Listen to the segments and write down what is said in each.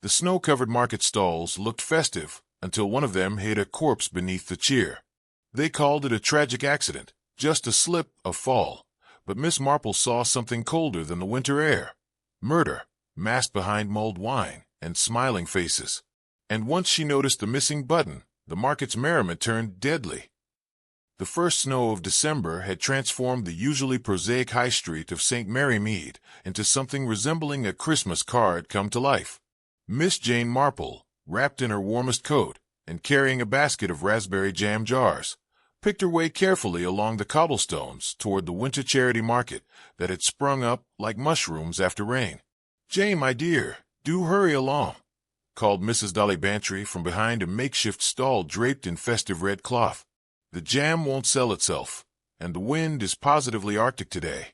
The snow-covered market stalls looked festive until one of them hid a corpse beneath the cheer. They called it a tragic accident, just a slip, a fall, but MissMarple saw something colder than the winter air. Murder, masked behind mulled wine and smiling faces. And once she noticed the missing button, the market's merriment turned deadly. The first snow of December had transformed the usually prosaic high street of St. Mary Mead into something resembling a Christmas card come to life. Miss Jane Marple, wrapped in her warmest coat and carrying a basket of raspberry jam jars, picked her way carefully along the cobblestones toward the winter charity market that had sprung up like mushrooms after rain. "Jane, my dear, do hurry along," called Mrs. Dolly Bantry from behind a makeshift stall draped in festive red cloth. "The jam won't sell itself, and the wind is positively arctic today."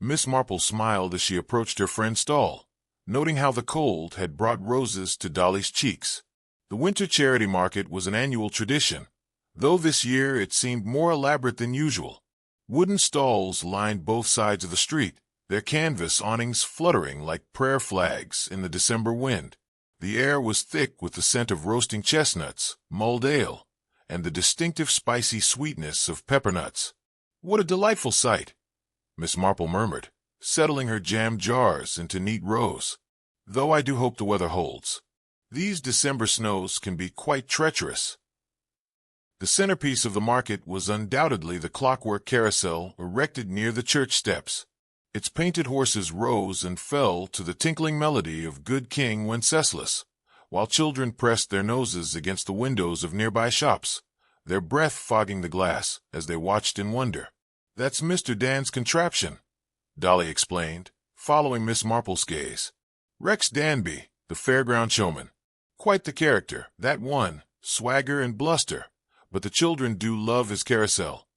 MissMarple smiled as she approached her friend's stall, noting how the cold had brought roses to Dolly's cheeks. The winter charity market was an annual tradition, though this year it seemed more elaborate than usual. Wooden stalls lined both sides of the street, their canvas awnings fluttering like prayer flags in the December wind. The air was thick with the scent of roasting chestnuts, mulled ale, and the distinctive spicy sweetness of peppernuts. "What a delightful sight," MissMarple murmured, settling her jam jars into neat rows. "Though I do hope the weather holds. These December snows can be quite treacherous." The centerpiece of the market was undoubtedly the Clockwork Carousel erected near the church steps. Its painted horses rose and fell to the tinkling melody of Good King Wenceslas, while children pressed their noses against the windows of nearby shops, their breath fogging the glass as they watched in wonder. "That's Mr. Dan's contraption," Dolly explained, following MissMarple's gaze. "Rex Danby, the fairground showman. Quite the character, that one, swagger and bluster, but the children do love his carousel."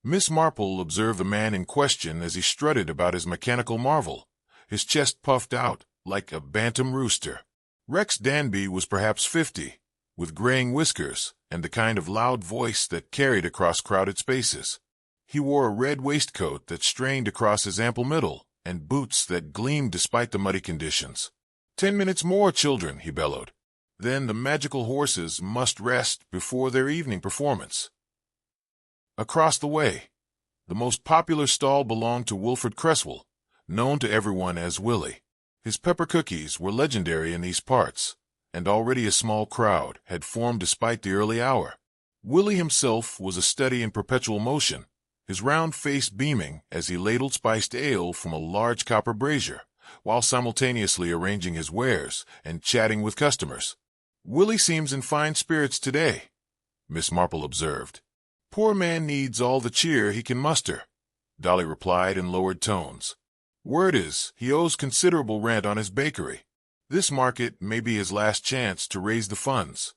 MissMarple observed the man in question as he strutted about his mechanical marvel, his chest puffed out like a bantam rooster. Rex Danby was perhaps 50, with graying whiskers and the kind of loud voice that carried across crowded spaces. He wore a red waistcoat that strained across his ample middle and boots that gleamed despite the muddy conditions. "10 minutes more, children," he bellowed. "Then the magical horses must rest before their evening performance." Across the way, the most popular stall belonged to Wilfred Cresswell, known to everyone as Willie. His pepper cookies were legendary in these parts, and already a small crowd had formed despite the early hour. Willie himself was a study in perpetual motion, his round face beaming as he ladled spiced ale from a large copper brazier, while simultaneously arranging his wares and chatting with customers. "Willie seems in fine spirits today," MissMarple observed. "Poor man needs all the cheer he can muster," Dolly replied in lowered tones. "Word is, he owes considerable rent on his bakery. This market may be his last chance to raise the funds."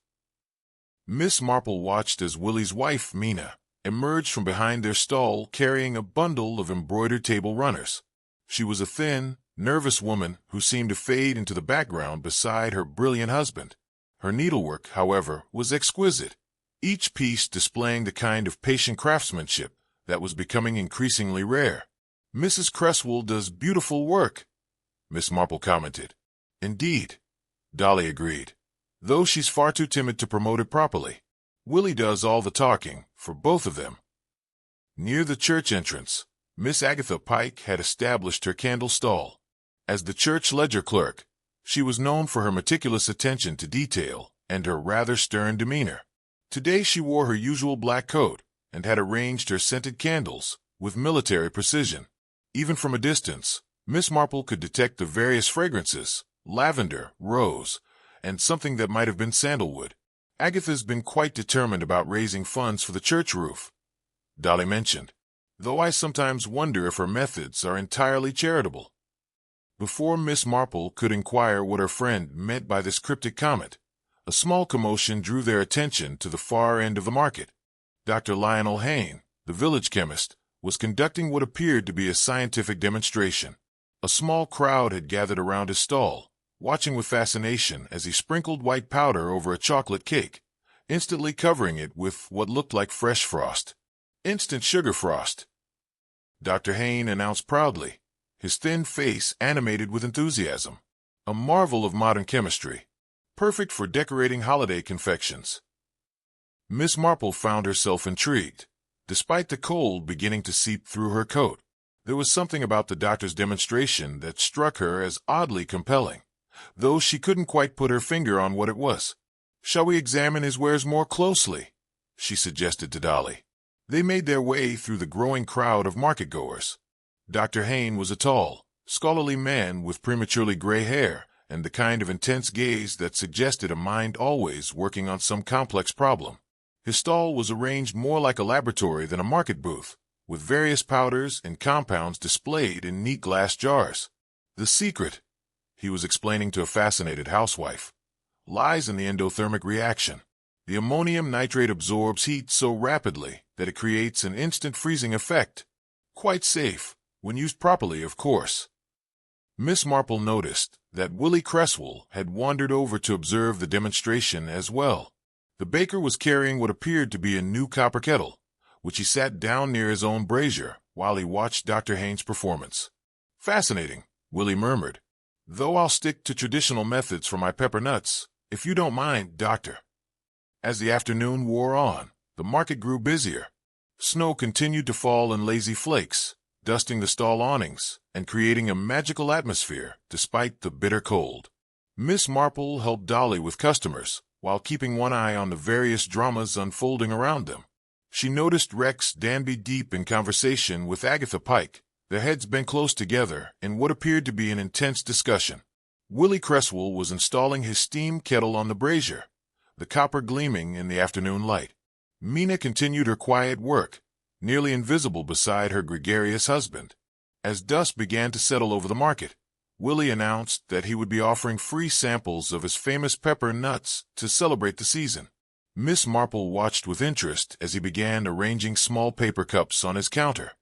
MissMarple watched as Willie's wife, Mina, emerged from behind their stall carrying a bundle of embroidered table runners. She was a thin, nervous woman who seemed to fade into the background beside her brilliant husband. Her needlework, however, was exquisite, each piece displaying the kind of patient craftsmanship that was becoming increasingly rare. "Mrs. Cresswell does beautiful work," MissMarple commented. "Indeed," Dolly agreed, "though she's far too timid to promote it properly. Willie does all the talking, for both of them." Near the church entrance, Miss Agatha Pike had established her candle stall. As the church ledger clerk, she was known for her meticulous attention to detail and her rather stern demeanor. Today she wore her usual black coat and had arranged her scented candles with military precision. Even from a distance, MissMarple could detect the various fragrances: lavender, rose, and something that might have been sandalwood. "Agatha's been quite determined about raising funds for the church roof," Dolly mentioned, "though I sometimes wonder if her methods are entirely charitable." Before MissMarple could inquire what her friend meant by this cryptic comment, a small commotion drew their attention to the far end of the market. Dr. Lionel Hayne, the village chemist, was conducting what appeared to be a scientific demonstration. A small crowd had gathered around his stall, watching with fascination as he sprinkled white powder over a chocolate cake, instantly covering it with what looked like fresh frost. "Instant sugar frost," Dr. Hayne announced proudly, his thin face animated with enthusiasm. a marvel of modern chemistry, perfect for decorating holiday confections. Miss Marple found herself intrigued. Despite the cold beginning to seep through her coat, there was something about the doctor's demonstration that struck her as oddly compelling, though she couldn't quite put her finger on what it was. "Shall we examine his wares more closely?" she suggested to Dolly. They made their way through the growing crowd of market-goers. Dr. Hayne was a tall, scholarly man with prematurely gray hair and the kind of intense gaze that suggested a mind always working on some complex problem. His stall was arranged more like a laboratory than a market booth, with various powders and compounds displayed in neat glass jars. "The secret," he was explaining to a fascinated housewife, "lies in the endothermic reaction. The ammonium nitrate absorbs heat so rapidly that it creates an instant freezing effect. Quite safe, when used properly, of course." Miss Marple noticed that Willie Cresswell had wandered over to observe the demonstration as well. The baker was carrying what appeared to be a new copper kettle, which he sat down near his own brazier while he watched Dr. Hayne's performance. "Fascinating," Willie murmured, "though I'll stick to traditional methods for my pepper nuts, if you don't mind, Doctor." As the afternoon wore on, the market grew busier. Snow continued to fall in lazy flakes, dusting the stall awnings and creating a magical atmosphere despite the bitter cold. Miss Marple helped Dolly with customers, while keeping one eye on the various dramas unfolding around them. She noticed Rex Danby deep in conversation with Agatha Pike, their heads bent close together in what appeared to be an intense discussion. Willie Cresswell was installing his steam kettle on the brazier, the copper gleaming in the afternoon light. Mina continued her quiet work, nearly invisible beside her gregarious husband. As dust began to settle over the market, Willie announced that he would be offering free samples of his famous pepper nuts to celebrate the season. Miss Marple watched with interest as he began arranging small paper cups on his counter,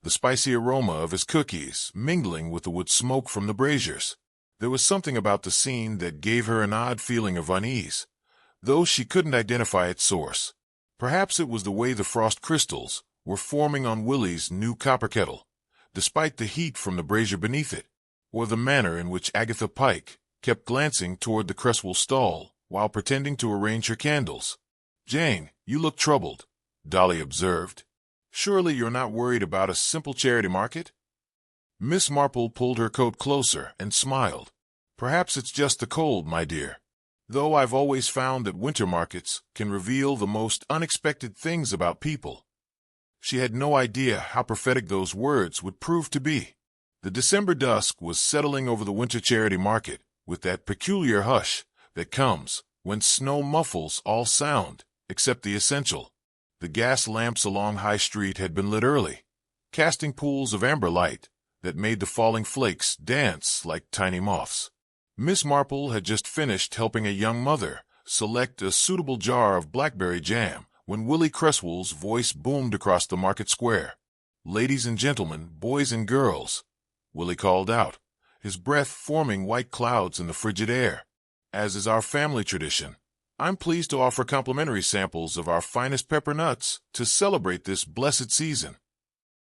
the spicy aroma of his cookies mingling with the wood smoke from the braziers. There was something about the scene that gave her an odd feeling of unease, though she couldn't identify its source. Perhaps it was the way the frost crystals were forming on Willie's new copper kettle, despite the heat from the brazier beneath it, or the manner in which Agatha Pike kept glancing toward the Cresswell stall while pretending to arrange her candles. "Jane, you look troubled," Dolly observed. "Surely you're not worried about a simple charity market?" Miss Marple pulled her coat closer and smiled. "Perhaps it's just the cold, my dear. Though I've always found that winter markets can reveal the most unexpected things about people." She had no idea how prophetic those words would prove to be. The December dusk was settling over the winter charity market with that peculiar hush that comes when snow muffles all sound except the essential. The gas lamps along High Street had been lit early, casting pools of amber light that made the falling flakes dance like tiny moths. Miss Marple had just finished helping a young mother select a suitable jar of blackberry jam when Willie Cresswell's voice boomed across the market square. "Ladies and gentlemen, boys and girls," Willie called out, his breath forming white clouds in the frigid air. "As is our family tradition, I'm pleased to offer complimentary samples of our finest pepper nuts to celebrate this blessed season."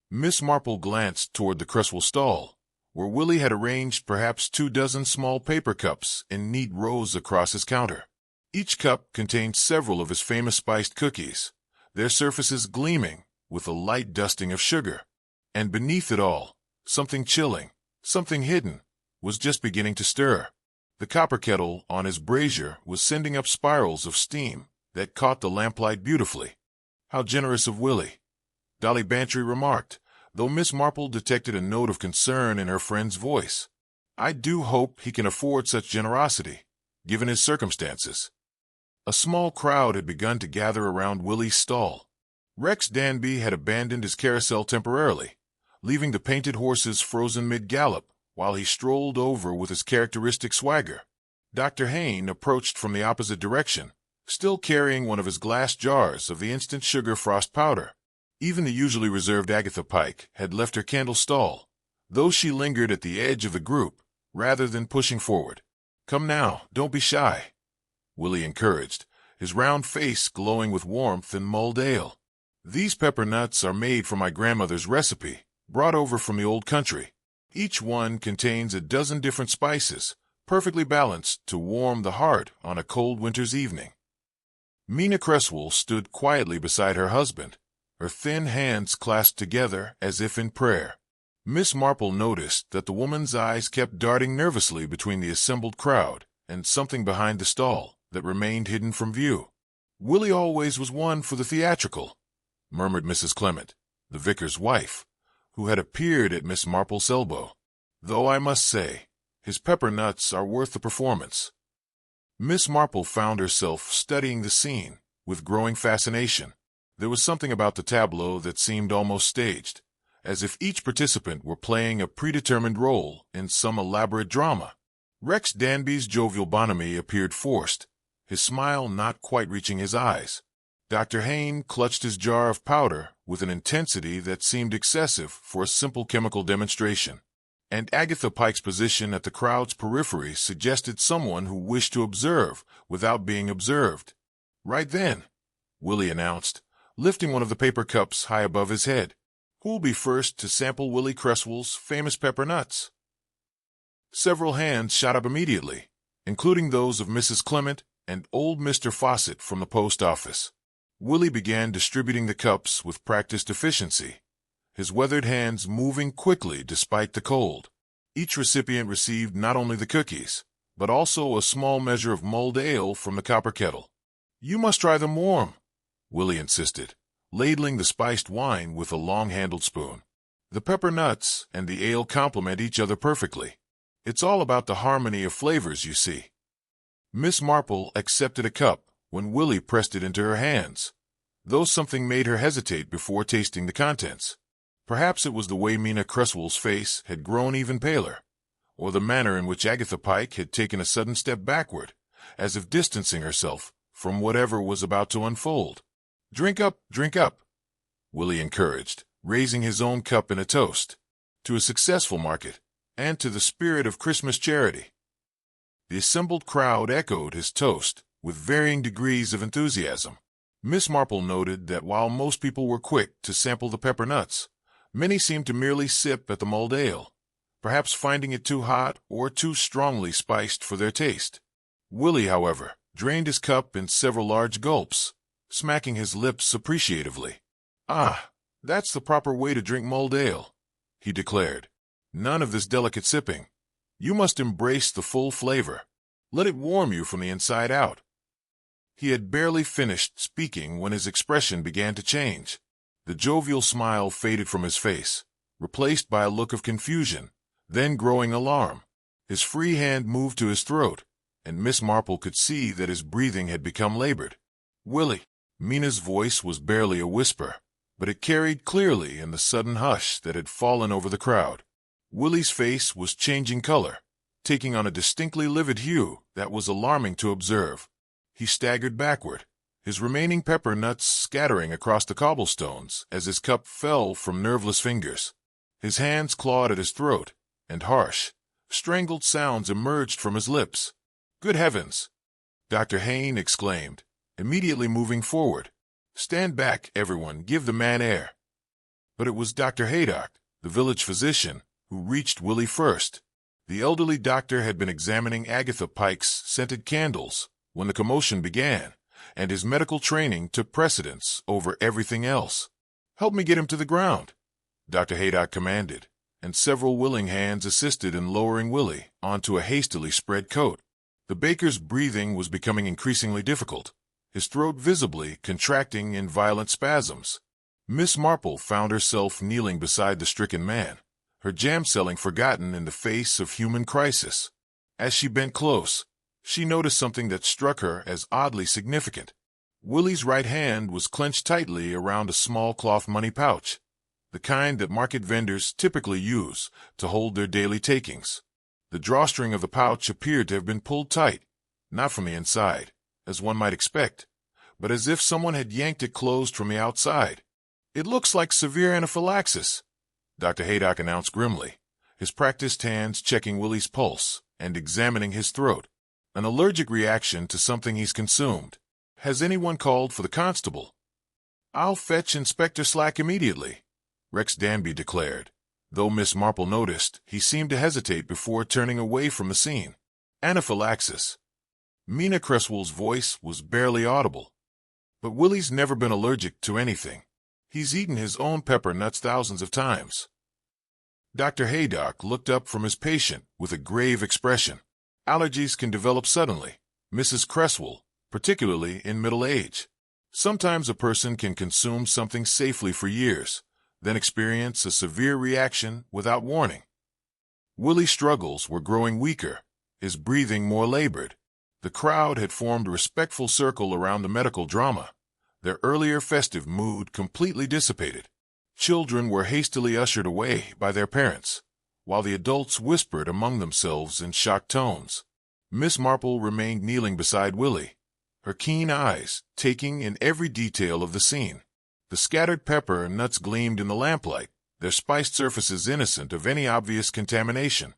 Miss Marple glanced toward the Cresswell stall, where Willie had arranged perhaps 24 small paper cups in neat rows across his counter. Each cup contained several of his famous spiced cookies, their surfaces gleaming with a light dusting of sugar. And beneath it all, something chilling, something hidden, was just beginning to stir. The copper kettle on his brazier was sending up spirals of steam that caught the lamplight beautifully. "How generous of Willie," Dolly Bantry remarked, though Miss Marple detected a note of concern in her friend's voice. "I do hope he can afford such generosity, given his circumstances." A small crowd had begun to gather around Willie's stall. Rex Danby had abandoned his carousel temporarily, leaving the painted horses frozen mid-gallop while he strolled over with his characteristic swagger. Dr. Hayne approached from the opposite direction, still carrying one of his glass jars of the instant sugar frost powder. Even the usually reserved Agatha Pike had left her candle stall, though she lingered at the edge of the group rather than pushing forward. "Come now, don't be shy," Willie encouraged, his round face glowing with warmth and mulled ale. "These pepper nuts are made from my grandmother's recipe, brought over from the old country. Each one contains a dozen different spices, perfectly balanced to warm the heart on a cold winter's evening. Mina Cresswell stood quietly beside her husband, her thin hands clasped together as if in prayer. MissMarple noticed that the woman's eyes kept darting nervously between the assembled crowd and something behind the stall that remained hidden from view. "Willie always was one for the theatrical," murmured Mrs. Clement, the vicar's wife, who had appeared at MissMarple's elbow. "Though I must say, his pepper nuts are worth the performance." MissMarple found herself studying the scene with growing fascination. There was something about the tableau that seemed almost staged, as if each participant were playing a predetermined role in some elaborate drama. Rex Danby's jovial bonhomie appeared forced, his smile not quite reaching his eyes. Dr. Hayne clutched his jar of powder with an intensity that seemed excessive for a simple chemical demonstration. And Agatha Pike's position at the crowd's periphery suggested someone who wished to observe without being observed. "Right then," Willie announced, lifting one of the paper cups high above his head. "Who'll be first to sample Willie Cresswell's famous pepper nuts?" Several hands shot up immediately, including those of Mrs. Clement and old Mr. Fawcett from the post office. Willie began distributing the cups with practiced efficiency, his weathered hands moving quickly despite the cold. Each recipient received not only the cookies, but also a small measure of mulled ale from the copper kettle. "You must try them warm," Willie insisted, ladling the spiced wine with a long-handled spoon. "The pepper nuts and the ale complement each other perfectly. It's all about the harmony of flavors, you see." MissMarple accepted a cup when Willie pressed it into her hands, though something made her hesitate before tasting the contents. Perhaps it was the way Mina Cresswell's face had grown even paler, or the manner in which Agatha Pike had taken a sudden step backward, as if distancing herself from whatever was about to unfold. Drink up," Willie encouraged, raising his own cup in a toast, to a successful market, and to the spirit of Christmas charity. The assembled crowd echoed his toast with varying degrees of enthusiasm. MissMarple noted that while most people were quick to sample the pepper nuts, many seemed to merely sip at the mulled ale, perhaps finding it too hot or too strongly spiced for their taste. Willie, however, drained his cup in several large gulps, smacking his lips appreciatively. "Ah, that's the proper way to drink mulled ale," he declared. "None of this delicate sipping. You must embrace the full flavor. Let it warm you from the inside out." He had barely finished speaking when his expression began to change. The jovial smile faded from his face, replaced by a look of confusion, then growing alarm. His free hand moved to his throat, and MissMarple could see that his breathing had become labored. "Willie," Mina's voice was barely a whisper, but it carried clearly in the sudden hush that had fallen over the crowd. Willie's face was changing color, taking on a distinctly livid hue that was alarming to observe. He staggered backward, his remaining pepper nuts scattering across the cobblestones as his cup fell from nerveless fingers. His hands clawed at his throat, and harsh, strangled sounds emerged from his lips. "Good heavens!" Dr. Hayne exclaimed, immediately moving forward. "Stand back, everyone, give the man air." But it was Dr. Haydock, the village physician, who reached Willie first. The elderly doctor had been examining Agatha Pike's scented candles when the commotion began, and his medical training took precedence over everything else. "Help me get him to the ground," Dr. Haydock commanded, and several willing hands assisted in lowering Willie onto a hastily spread coat. The baker's breathing was becoming increasingly difficult, his throat visibly contracting in violent spasms. MissMarple found herself kneeling beside the stricken man, her jam-selling forgotten in the face of human crisis. As she bent close, she noticed something that struck her as oddly significant. Willie's right hand was clenched tightly around a small cloth money pouch, the kind that market vendors typically use to hold their daily takings. The drawstring of the pouch appeared to have been pulled tight, not from the inside, as one might expect, but as if someone had yanked it closed from the outside. "It looks like severe anaphylaxis," Dr. Haydock announced grimly, his practiced hands checking Willie's pulse and examining his throat. "An allergic reaction to something he's consumed. Has anyone called for the constable?" "I'll fetch Inspector Slack immediately," Rex Danby declared, though MissMarple noticed he seemed to hesitate before turning away from the scene. Anaphylaxis. Mina Cresswell's voice was barely audible. But Willie's never been allergic to anything. He's eaten his own pepper nuts thousands of times. Dr. Haydock looked up from his patient with a grave expression. Allergies can develop suddenly, Mrs. Cresswell, particularly in middle age. Sometimes a person can consume something safely for years, then experience a severe reaction without warning. Willie's struggles were growing weaker, his breathing more labored. The crowd had formed a respectful circle around the medical drama, their earlier festive mood completely dissipated. Children were hastily ushered away by their parents, while the adults whispered among themselves in shocked tones. MissMarple remained kneeling beside Willie, her keen eyes taking in every detail of the scene. The scattered pepper and nuts gleamed in the lamplight, their spiced surfaces innocent of any obvious contamination.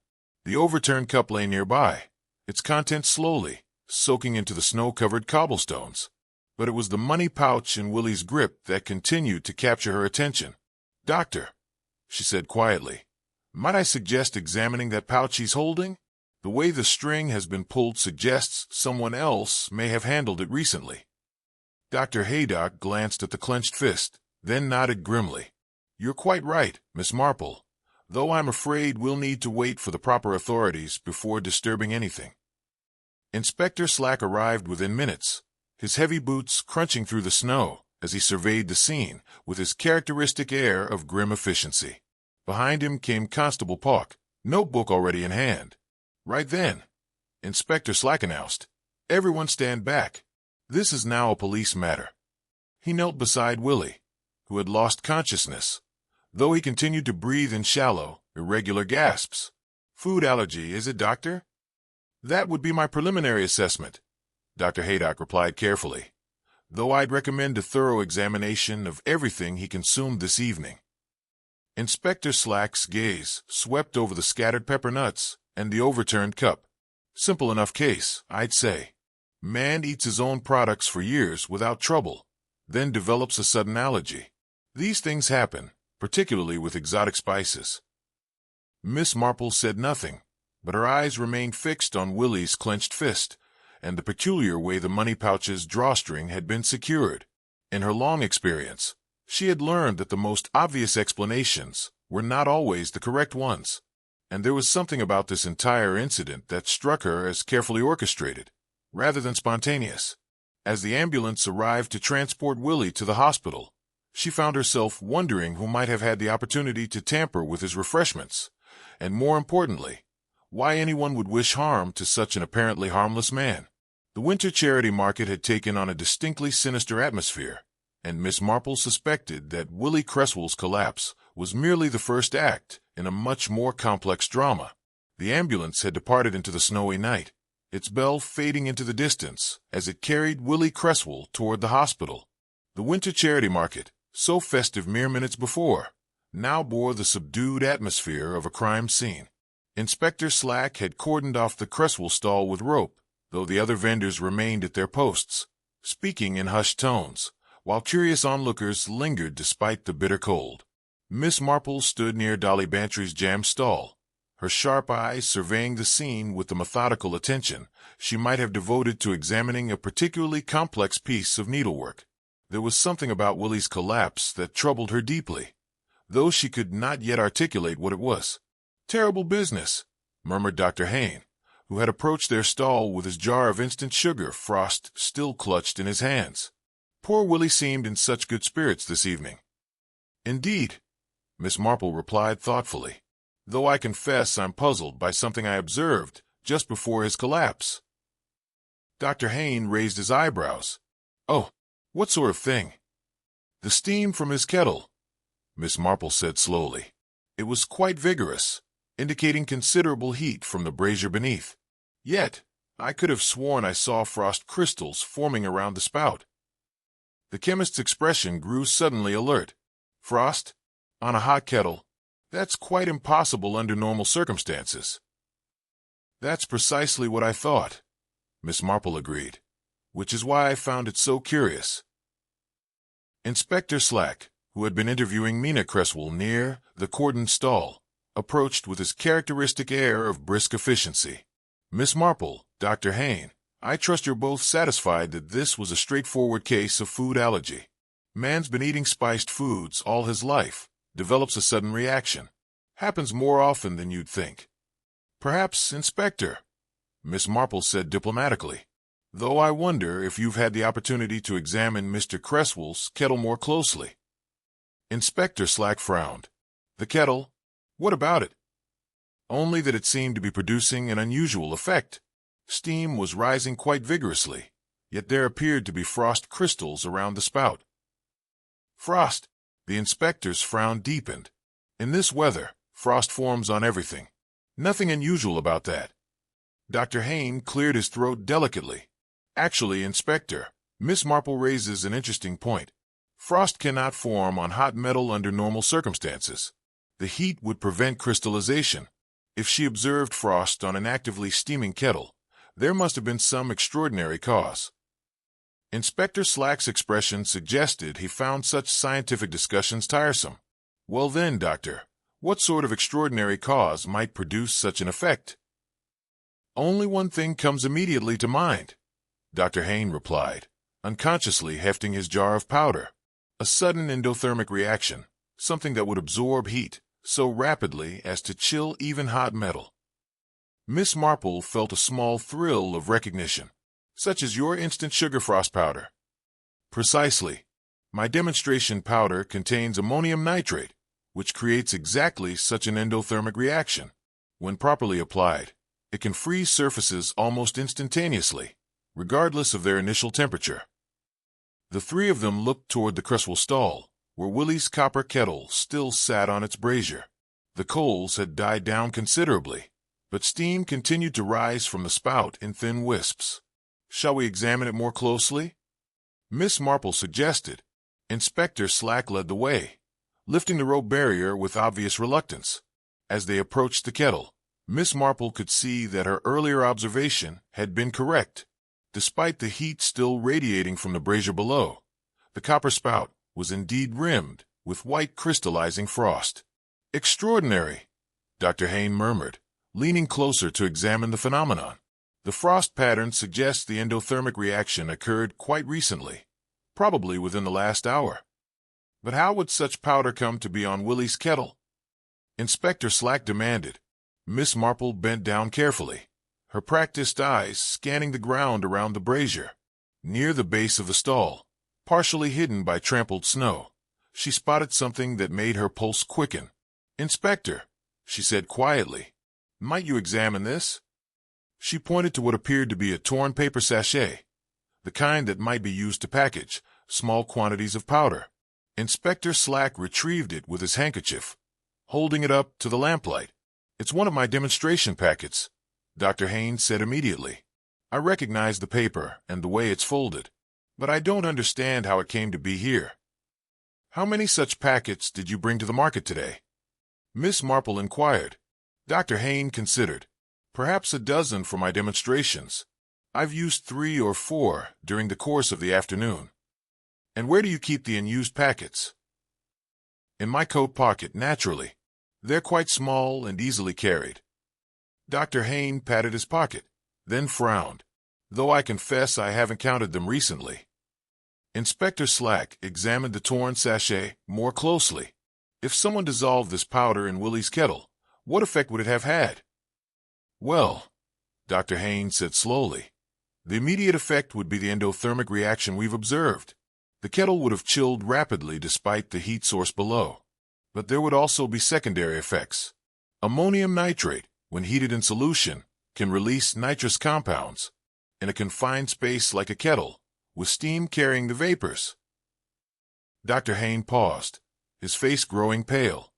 The overturned cup lay nearby, its contents slowly soaking into the snow-covered cobblestones. But it was the money pouch in Willie's grip that continued to capture her attention. "Doctor," she said quietly, "might I suggest examining that pouch he's holding? The way the string has been pulled suggests someone else may have handled it recently." Dr. Haydock glanced at the clenched fist, then nodded grimly. "You're quite right, MissMarple, though I'm afraid we'll need to wait for the proper authorities before disturbing anything." Inspector Slack arrived within minutes, his heavy boots crunching through the snow as he surveyed the scene with his characteristic air of grim efficiency. Behind him came Constable Pauk, notebook already in hand. "Right then," Inspector Slack announced, "everyone stand back. This is now a police matter." He knelt beside Willie, who had lost consciousness, though he continued to breathe in shallow, irregular gasps. "Food allergy, is it, Doctor?" "That would be my preliminary assessment," Dr. Haydock replied carefully, "though I'd recommend a thorough examination of everything he consumed this evening." Inspector Slack's gaze swept over the scattered pepper nuts and the overturned cup. "Simple enough case, I'd say. Man eats his own products for years without trouble, then develops a sudden allergy. These things happen, particularly with exotic spices." MissMarple said nothing, but her eyes remained fixed on Willie's clenched fist and the peculiar way the money pouch's drawstring had been secured. In her long experience, she had learned that the most obvious explanations were not always the correct ones, and there was something about this entire incident that struck her as carefully orchestrated, rather than spontaneous. As the ambulance arrived to transport Willie to the hospital, she found herself wondering who might have had the opportunity to tamper with his refreshments, and more importantly, why anyone would wish harm to such an apparently harmless man. The winter charity market had taken on a distinctly sinister atmosphere, and MissMarple suspected that Willie Cresswell's collapse was merely the first act in a much more complex drama. The ambulance had departed into the snowy night, its bell fading into the distance as it carried Willie Cresswell toward the hospital. The winter charity market, so festive mere minutes before, now bore the subdued atmosphere of a crime scene. Inspector Slack had cordoned off the Cresswell stall with rope, though the other vendors remained at their posts, speaking in hushed tones, while curious onlookers lingered despite the bitter cold. MissMarple stood near Dolly Bantry's jam stall, her sharp eyes surveying the scene with the methodical attention she might have devoted to examining a particularly complex piece of needlework. There was something about Willie's collapse that troubled her deeply, though she could not yet articulate what it was. "Terrible business," murmured Dr. Hayne, who had approached their stall with his jar of instant sugar frost still clutched in his hands. "Poor Willie seemed in such good spirits this evening." "Indeed," MissMarple replied thoughtfully, "though I confess I'm puzzled by something I observed just before his collapse." Dr. Hayne raised his eyebrows. "Oh, what sort of thing?" "The steam from his kettle," MissMarple said slowly. "It was quite vigorous, indicating considerable heat from the brazier beneath. Yet, I could have sworn I saw frost crystals forming around the spout." The chemist's expression grew suddenly alert. "Frost? On a hot kettle? That's quite impossible under normal circumstances." "That's precisely what I thought," MissMarple agreed, "which is why I found it so curious." Inspector Slack, who had been interviewing Mina Cresswell near the cordoned stall, approached with his characteristic air of brisk efficiency. Miss Marple, Dr. Hayne, I trust you're both satisfied that this was a straightforward case of food allergy. Man's been eating spiced foods all his life, develops a sudden reaction. Happens more often than you'd think. Perhaps, Inspector, Miss Marple said diplomatically, though I wonder if you've had the opportunity to examine Mr. Cresswell's kettle more closely. Inspector Slack frowned. The kettle? What about it? Only that it seemed to be producing an unusual effect. Steam was rising quite vigorously, yet there appeared to be frost crystals around the spout. Frost! The inspector's frown deepened. In this weather, frost forms on everything. Nothing unusual about that. Dr. Hayne cleared his throat delicately. Actually, Inspector, Miss Marple raises an interesting point. Frost cannot form on hot metal under normal circumstances. The heat would prevent crystallization. If she observed frost on an actively steaming kettle, there must have been some extraordinary cause. Inspector Slack's expression suggested he found such scientific discussions tiresome. Well then, Doctor, what sort of extraordinary cause might produce such an effect? Only one thing comes immediately to mind, Dr. Hayne replied, unconsciously hefting his jar of powder. A sudden endothermic reaction, something that would absorb heat so rapidly as to chill even hot metal. Miss Marple felt a small thrill of recognition, such as your instant sugar frost powder. Precisely. My demonstration powder contains ammonium nitrate, which creates exactly such an endothermic reaction. When properly applied, it can freeze surfaces almost instantaneously, regardless of their initial temperature. The three of them looked toward the Cresswell stall, where Willie's copper kettle still sat on its brazier. The coals had died down considerably, but steam continued to rise from the spout in thin wisps. Shall we examine it more closely? Miss Marple suggested. Inspector Slack led the way, lifting the rope barrier with obvious reluctance. As they approached the kettle, Miss Marple could see that her earlier observation had been correct. Despite the heat still radiating from the brazier below, the copper spout was indeed rimmed with white crystallizing frost. Extraordinary, Dr. Hayne murmured, leaning closer to examine the phenomenon. The frost pattern suggests the endothermic reaction occurred quite recently, probably within the last hour. But how would such powder come to be on Willie's kettle? Inspector Slack demanded. Miss Marple bent down carefully, her practiced eyes scanning the ground around the brazier. Near the base of the stall, partially hidden by trampled snow, she spotted something that made her pulse quicken. Inspector, she said quietly, might you examine this? She pointed to what appeared to be a torn paper sachet, the kind that might be used to package small quantities of powder. Inspector Slack retrieved it with his handkerchief, holding it up to the lamplight. It's one of my demonstration packets, Dr. Hayne said immediately. I recognize the paper and the way it's folded, but I don't understand how it came to be here. How many such packets did you bring to the market today? Miss Marple inquired. Dr. Hayne considered. Perhaps a dozen for my demonstrations. I've used 3 or 4 during the course of the afternoon. And where do you keep the unused packets? In my coat pocket, naturally. They're quite small and easily carried. Dr. Hayne patted his pocket, then frowned, though I confess I haven't counted them recently. Inspector Slack examined the torn sachet more closely. If someone dissolved this powder in Willie's kettle, what effect would it have had? Well, Dr. Hayne said slowly, the immediate effect would be the endothermic reaction we've observed. The kettle would have chilled rapidly despite the heat source below. But there would also be secondary effects. Ammonium nitrate, when heated in solution, can release nitrous compounds in a confined space like a kettle, with steam carrying the vapors. Dr. Hayne paused, his face growing pale.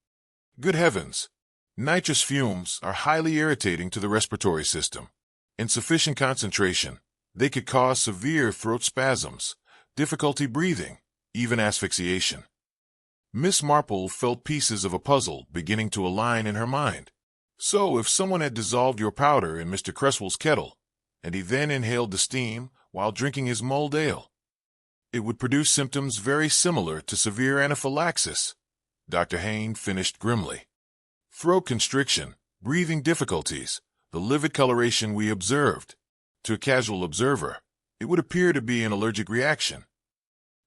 Good heavens! Nitrous fumes are highly irritating to the respiratory system. In sufficient concentration, they could cause severe throat spasms, difficulty breathing, even asphyxiation. Miss Marple felt pieces of a puzzle beginning to align in her mind. So if someone had dissolved your powder in Mr. Cresswell's kettle, and he then inhaled the steam while drinking his mulled ale, it would produce symptoms very similar to severe anaphylaxis, Dr. Hayne finished grimly. Throat constriction, breathing difficulties, the livid coloration we observed. To a casual observer, it would appear to be an allergic reaction.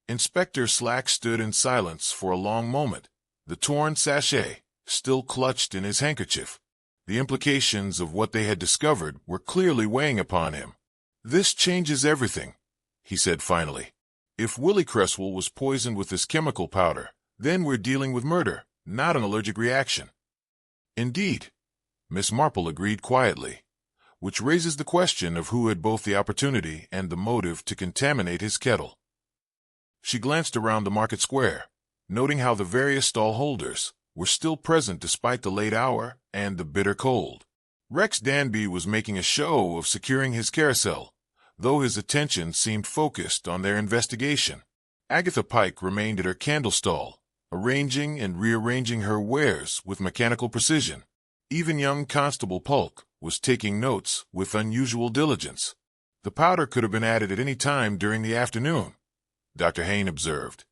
Inspector Slack stood in silence for a long moment, the torn sachet still clutched in his handkerchief. The implications of what they had discovered were clearly weighing upon him. "This changes everything," he said finally. "If Willie Cresswell was poisoned with this chemical powder, then we're dealing with murder, not an allergic reaction." "Indeed," MissMarple agreed quietly, "which raises the question of who had both the opportunity and the motive to contaminate his kettle." She glanced around the market square, noting how the various stall holders were still present despite the late hour and the bitter cold. Rex Danby was making a show of securing his carousel, though his attention seemed focused on their investigation. Agatha Pike remained at her candle stall, arranging and rearranging her wares with mechanical precision. Even young Constable Polk was taking notes with unusual diligence. "The powder could have been added at any time during the afternoon," Dr. Hayne observed.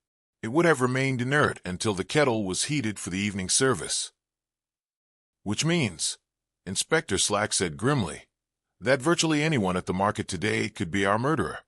"It would have remained inert until the kettle was heated for the evening service." "Which means," Inspector Slack said grimly, "that virtually anyone at the market today could be our murderer."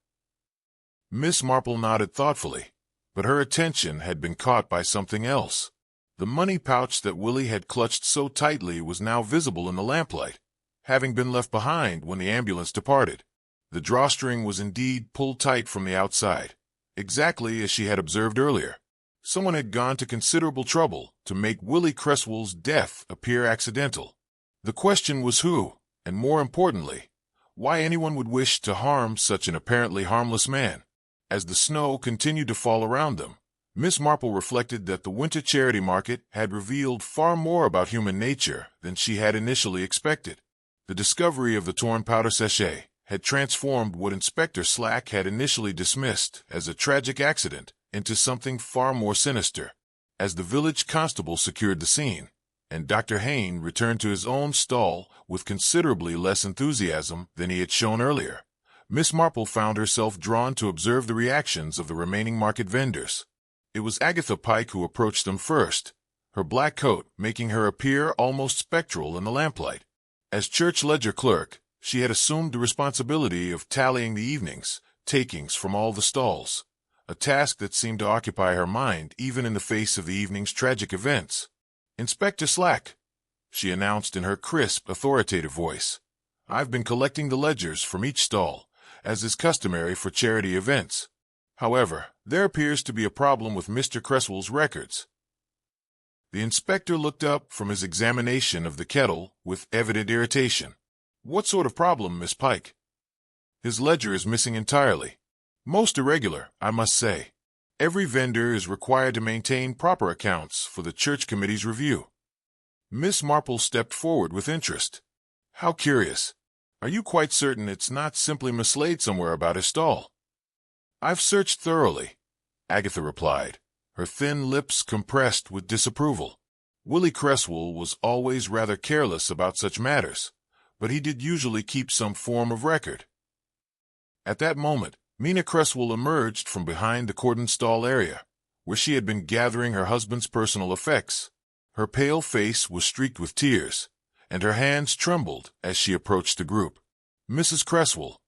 MissMarple nodded thoughtfully, but her attention had been caught by something else. The money pouch that Willie had clutched so tightly was now visible in the lamplight, having been left behind when the ambulance departed. The drawstring was indeed pulled tight from the outside, exactly as she had observed earlier. Someone had gone to considerable trouble to make Willie Cresswell's death appear accidental. The question was who, and more importantly, why anyone would wish to harm such an apparently harmless man. As the snow continued to fall around them, MissMarple reflected that the winter charity market had revealed far more about human nature than she had initially expected. The discovery of the torn powder sachet had transformed what Inspector Slack had initially dismissed as a tragic accident into something far more sinister. As the village constable secured the scene, and Dr. Hayne returned to his own stall with considerably less enthusiasm than he had shown earlier, MissMarple found herself drawn to observe the reactions of the remaining market vendors. It was Agatha Pike who approached them first, her black coat making her appear almost spectral in the lamplight. As church ledger clerk, she had assumed the responsibility of tallying the evening's takings from all the stalls, a task that seemed to occupy her mind even in the face of the evening's tragic events. "Inspector Slack," she announced in her crisp, authoritative voice, "I've been collecting the ledgers from each stall, as is customary for charity events. However, there appears to be a problem with Mr. Cresswell's records." The inspector looked up from his examination of the kettle with evident irritation. "What sort of problem, Miss Pike?" "His ledger is missing entirely. Most irregular, I must say. Every vendor is required to maintain proper accounts for the church committee's review." MissMarple stepped forward with interest. "How curious. Are you quite certain it's not simply mislaid somewhere about his stall?" "I've searched thoroughly," Agatha replied, her thin lips compressed with disapproval. Willie Cresswell was always rather careless about such matters, but he did usually keep some form of record. At that moment, Mina Cresswell emerged from behind the cordon stall area, where she had been gathering her husband's personal effects. Her pale face was streaked with tears, and her hands trembled as she approached the group. "Mrs. Cresswell,"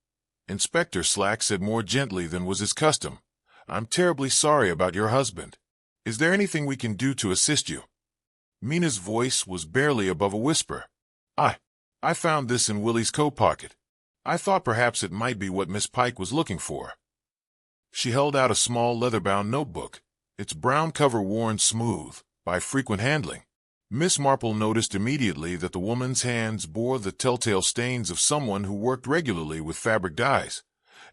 Inspector Slack said more gently than was his custom, "I'm terribly sorry about your husband. Is there anything we can do to assist you?" Mina's voice was barely above a whisper. I found this in Willie's coat pocket. I thought perhaps it might be what Miss Pike was looking for." She held out a small leather-bound notebook, its brown cover worn smooth by frequent handling. MissMarple noticed immediately that the woman's hands bore the telltale stains of someone who worked regularly with fabric dyes,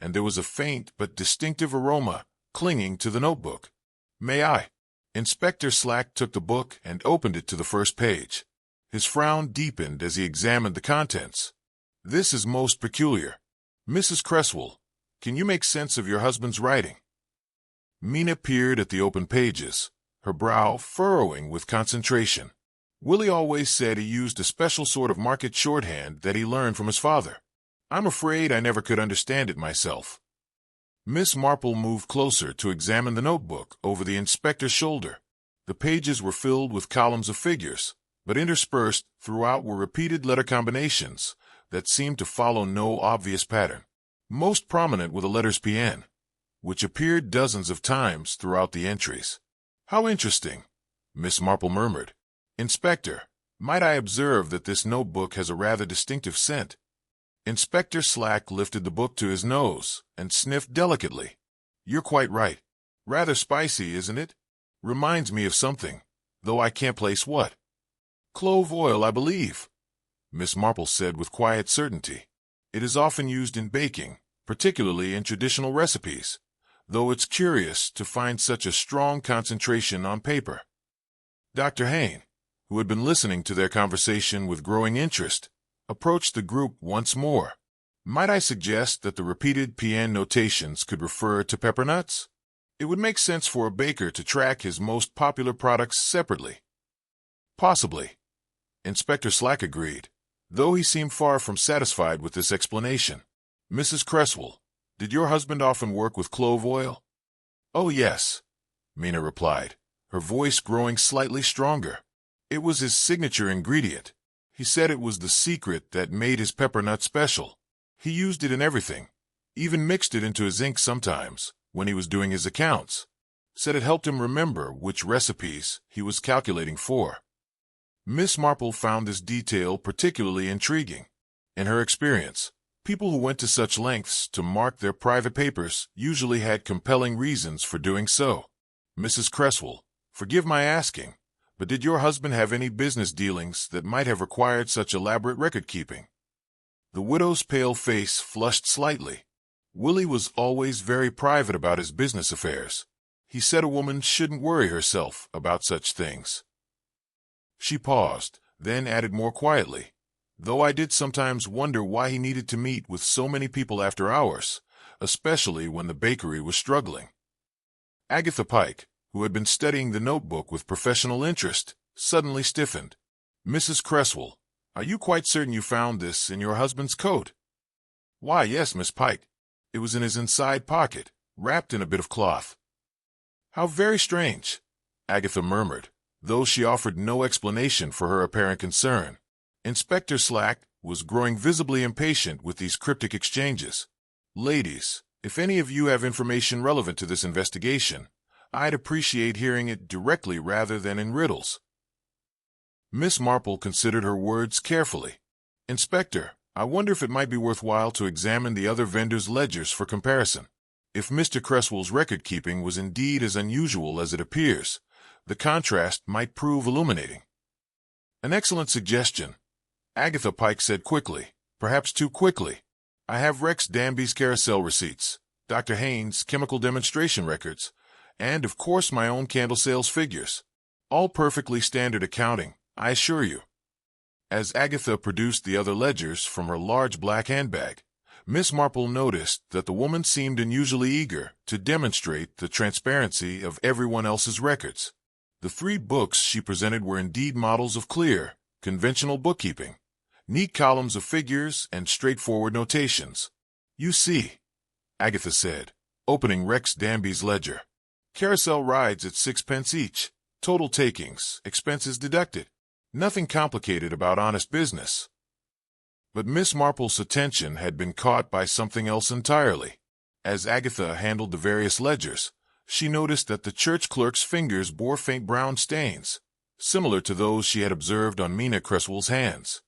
and there was a faint but distinctive aroma clinging to the notebook. "May I?" Inspector Slack took the book and opened it to the first page. His frown deepened as he examined the contents. "This is most peculiar. Mrs. Cresswell, can you make sense of your husband's writing?" Mina peered at the open pages, her brow furrowing with concentration. "Willie always said he used a special sort of market shorthand that he learned from his father. I'm afraid I never could understand it myself." MissMarple moved closer to examine the notebook over the inspector's shoulder. The pages were filled with columns of figures, but interspersed throughout were repeated letter combinations, that seemed to follow no obvious pattern. Most prominent were the letters PN, which appeared dozens of times throughout the entries. "How interesting," MissMarple murmured. "Inspector, might I observe that this notebook has a rather distinctive scent?" Inspector Slack lifted the book to his nose and sniffed delicately. "You're quite right. Rather spicy, isn't it? Reminds me of something, though I can't place what." "Clove oil, I believe," MissMarple said with quiet certainty. "It is often used in baking, particularly in traditional recipes, though it's curious to find such a strong concentration on paper." Dr. Hayne, who had been listening to their conversation with growing interest, approached the group once more. "Might I suggest that the repeated PN notations could refer to peppernuts? It would make sense for a baker to track his most popular products separately." "Possibly," Inspector Slack agreed, though he seemed far from satisfied with this explanation. "Mrs. Cresswell, did your husband often work with clove oil?" "Oh, yes," Mina replied, her voice growing slightly stronger. "It was his signature ingredient. He said it was the secret that made his peppernut special. He used it in everything, even mixed it into his ink sometimes when he was doing his accounts. Said it helped him remember which recipes he was calculating for." MissMarple found this detail particularly intriguing. In her experience, people who went to such lengths to mark their private papers usually had compelling reasons for doing so. "Mrs. Cresswell, forgive my asking, but did your husband have any business dealings that might have required such elaborate record-keeping?" The widow's pale face flushed slightly. "Willie was always very private about his business affairs. He said a woman shouldn't worry herself about such things." She paused, then added more quietly, "Though I did sometimes wonder why he needed to meet with so many people after hours, especially when the bakery was struggling." Agatha Pike, who had been studying the notebook with professional interest, suddenly stiffened. "Mrs. Cresswell, are you quite certain you found this in your husband's coat?" "Why, yes, Miss Pike. It was in his inside pocket, wrapped in a bit of cloth." "How very strange," Agatha murmured, though she offered no explanation for her apparent concern. Inspector Slack was growing visibly impatient with these cryptic exchanges. "Ladies, if any of you have information relevant to this investigation, I'd appreciate hearing it directly rather than in riddles." MissMarple considered her words carefully. "Inspector, I wonder if it might be worthwhile to examine the other vendors' ledgers for comparison. If Mr. Cresswell's record-keeping was indeed as unusual as it appears, the contrast might prove illuminating." "An excellent suggestion," Agatha Pike said quickly, perhaps too quickly. "I have Rex Danby's Carousel receipts, Dr. Haynes' chemical demonstration records, and of course my own candle sales figures. All perfectly standard accounting, I assure you." As Agatha produced the other ledgers from her large black handbag, MissMarple noticed that the woman seemed unusually eager to demonstrate the transparency of everyone else's records. The 3 books she presented were indeed models of clear, conventional bookkeeping, neat columns of figures and straightforward notations. "You see," Agatha said, opening Rex Danby's ledger. "Carousel rides at 6 pence each, total takings, expenses deducted. Nothing complicated about honest business." But MissMarple's attention had been caught by something else entirely. As Agatha handled the various ledgers, she noticed that the church clerk's fingers bore faint brown stains, similar to those she had observed on Mina Cresswell's hands.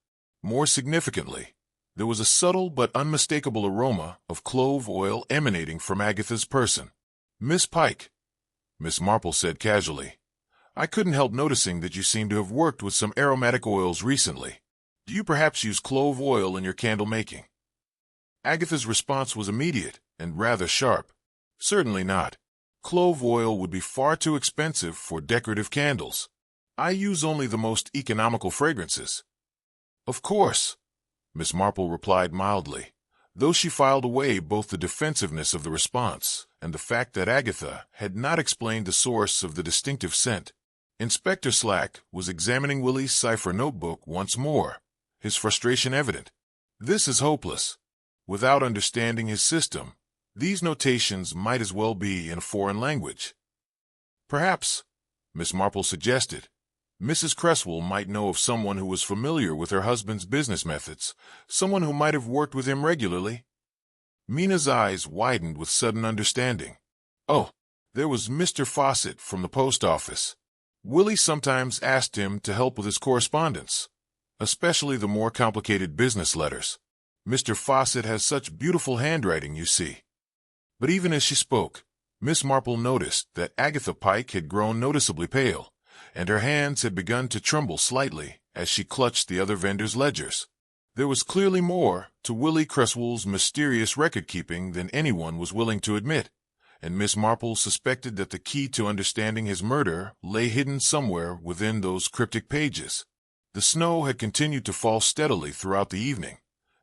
More significantly, there was a subtle but unmistakable aroma of clove oil emanating from Agatha's person. "Miss Pike," MissMarple said casually, "I couldn't help noticing that you seem to have worked with some aromatic oils recently. Do you perhaps use clove oil in your candle making?" Agatha's response was immediate and rather sharp. "Certainly not. Clove oil would be far too expensive for decorative candles. I use only the most economical fragrances." "Of course," MissMarple replied mildly, though she filed away both the defensiveness of the response and the fact that Agatha had not explained the source of the distinctive scent. Inspector Slack was examining Willie's Cipher notebook once more, his frustration evident. "This is hopeless. Without understanding his system, these notations might as well be in a foreign language." "Perhaps," MissMarple suggested, Mrs. Cresswell might know of someone who was familiar with her husband's business methods, someone who might have worked with him regularly. Mina's eyes widened with sudden understanding. Oh, there was Mr. Fawcett from the post office. Willie sometimes asked him to help with his correspondence, especially the more complicated business letters. Mr. Fawcett has such beautiful handwriting, you see. But even as she spoke, MissMarple noticed that Agatha Pike had grown noticeably pale, and her hands had begun to tremble slightly as she clutched the other vendor's ledgers. There was clearly more to Willie Cresswell's mysterious record-keeping than anyone was willing to admit, and MissMarple suspected that the key to understanding his murder lay hidden somewhere within those cryptic pages. The snow had continued to fall steadily throughout the evening,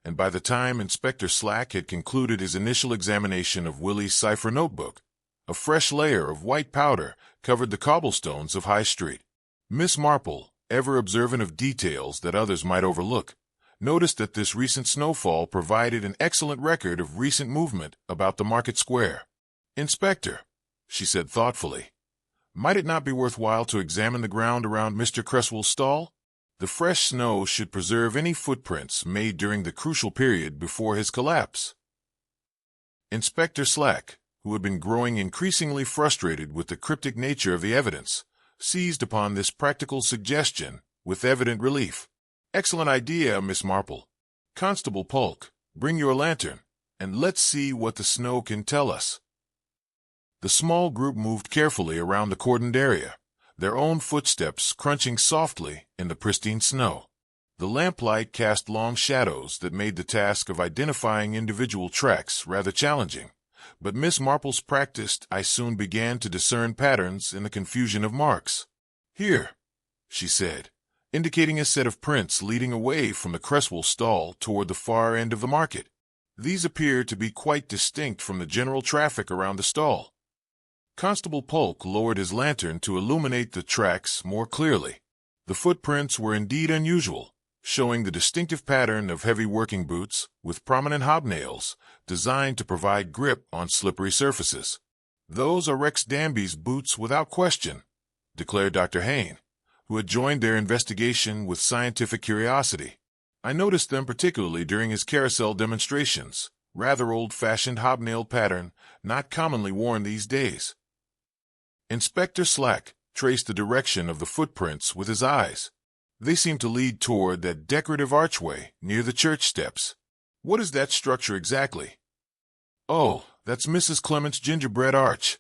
and by the time Inspector Slack had concluded his initial examination of Willie's cipher notebook, a fresh layer of white powder covered the cobblestones of High Street. MissMarple, ever observant of details that others might overlook, noticed that this recent snowfall provided an excellent record of recent movement about the market square. "Inspector," she said thoughtfully, "might it not be worthwhile to examine the ground around Mr. Cresswell's stall? The fresh snow should preserve any footprints made during the crucial period before his collapse." Inspector Slack, who had been growing increasingly frustrated with the cryptic nature of the evidence, seized upon this practical suggestion with evident relief. "Excellent idea, MissMarple. Constable Polk, bring your lantern, and let's see what the snow can tell us." The small group moved carefully around the cordoned area, their own footsteps crunching softly in the pristine snow. The lamplight cast long shadows that made the task of identifying individual tracks rather challenging, but MissMarple's practiced eye soon began to discern patterns in the confusion of marks. "Here," she said, indicating a set of prints leading away from the Cresswell stall toward the far end of the market. "These appear to be quite distinct from the general traffic around the stall." Constable Polk lowered his lantern to illuminate the tracks more clearly. The footprints were indeed unusual, showing the distinctive pattern of heavy working boots with prominent hobnails designed to provide grip on slippery surfaces. "Those are Rex Danby's boots without question," declared Dr. Hayne, who had joined their investigation with scientific curiosity. "I noticed them particularly during his carousel demonstrations, rather old-fashioned hobnail pattern, not commonly worn these days." Inspector Slack traced the direction of the footprints with his eyes. They seemed to lead toward that decorative archway near the church steps. "What is that structure exactly?" "Oh, that's Mrs. Clement's gingerbread arch,"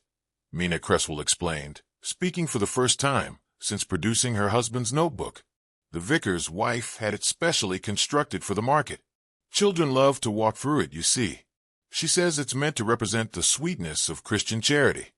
Mina Cresswell explained, speaking for the first time since producing her husband's notebook. "The vicar's wife had it specially constructed for the market. Children love to walk through it, you see. She says it's meant to represent the sweetness of Christian charity."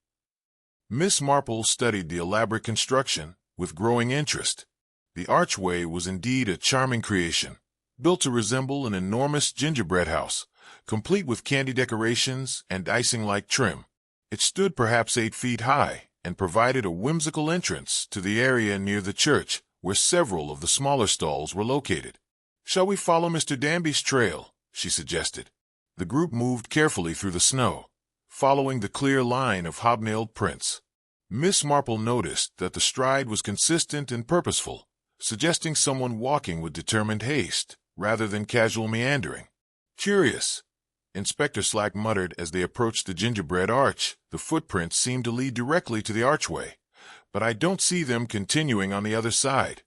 MissMarple studied the elaborate construction with growing interest. The archway was indeed a charming creation, built to resemble an enormous gingerbread house, complete with candy decorations and icing-like trim. It stood perhaps 8 feet high and provided a whimsical entrance to the area near the church where several of the smaller stalls were located. "Shall we follow Mr. Danby's trail?" she suggested. The group moved carefully through the snow, following the clear line of hobnailed prints. MissMarple noticed that the stride was consistent and purposeful, suggesting someone walking with determined haste rather than casual meandering. "Curious," Inspector Slack muttered as they approached the gingerbread arch. "The footprints seem to lead directly to the archway, but I don't see them continuing on the other side."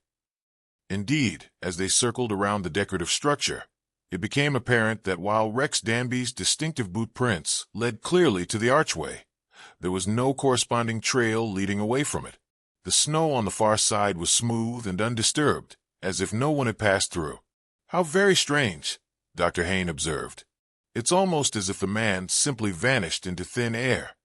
Indeed, as they circled around the decorative structure, it became apparent that while Rex Danby's distinctive boot prints led clearly to the archway, there was no corresponding trail leading away from it. The snow on the far side was smooth and undisturbed, as if no one had passed through. "How very strange," Dr. Hayne observed. "It's almost as if the man simply vanished into thin air."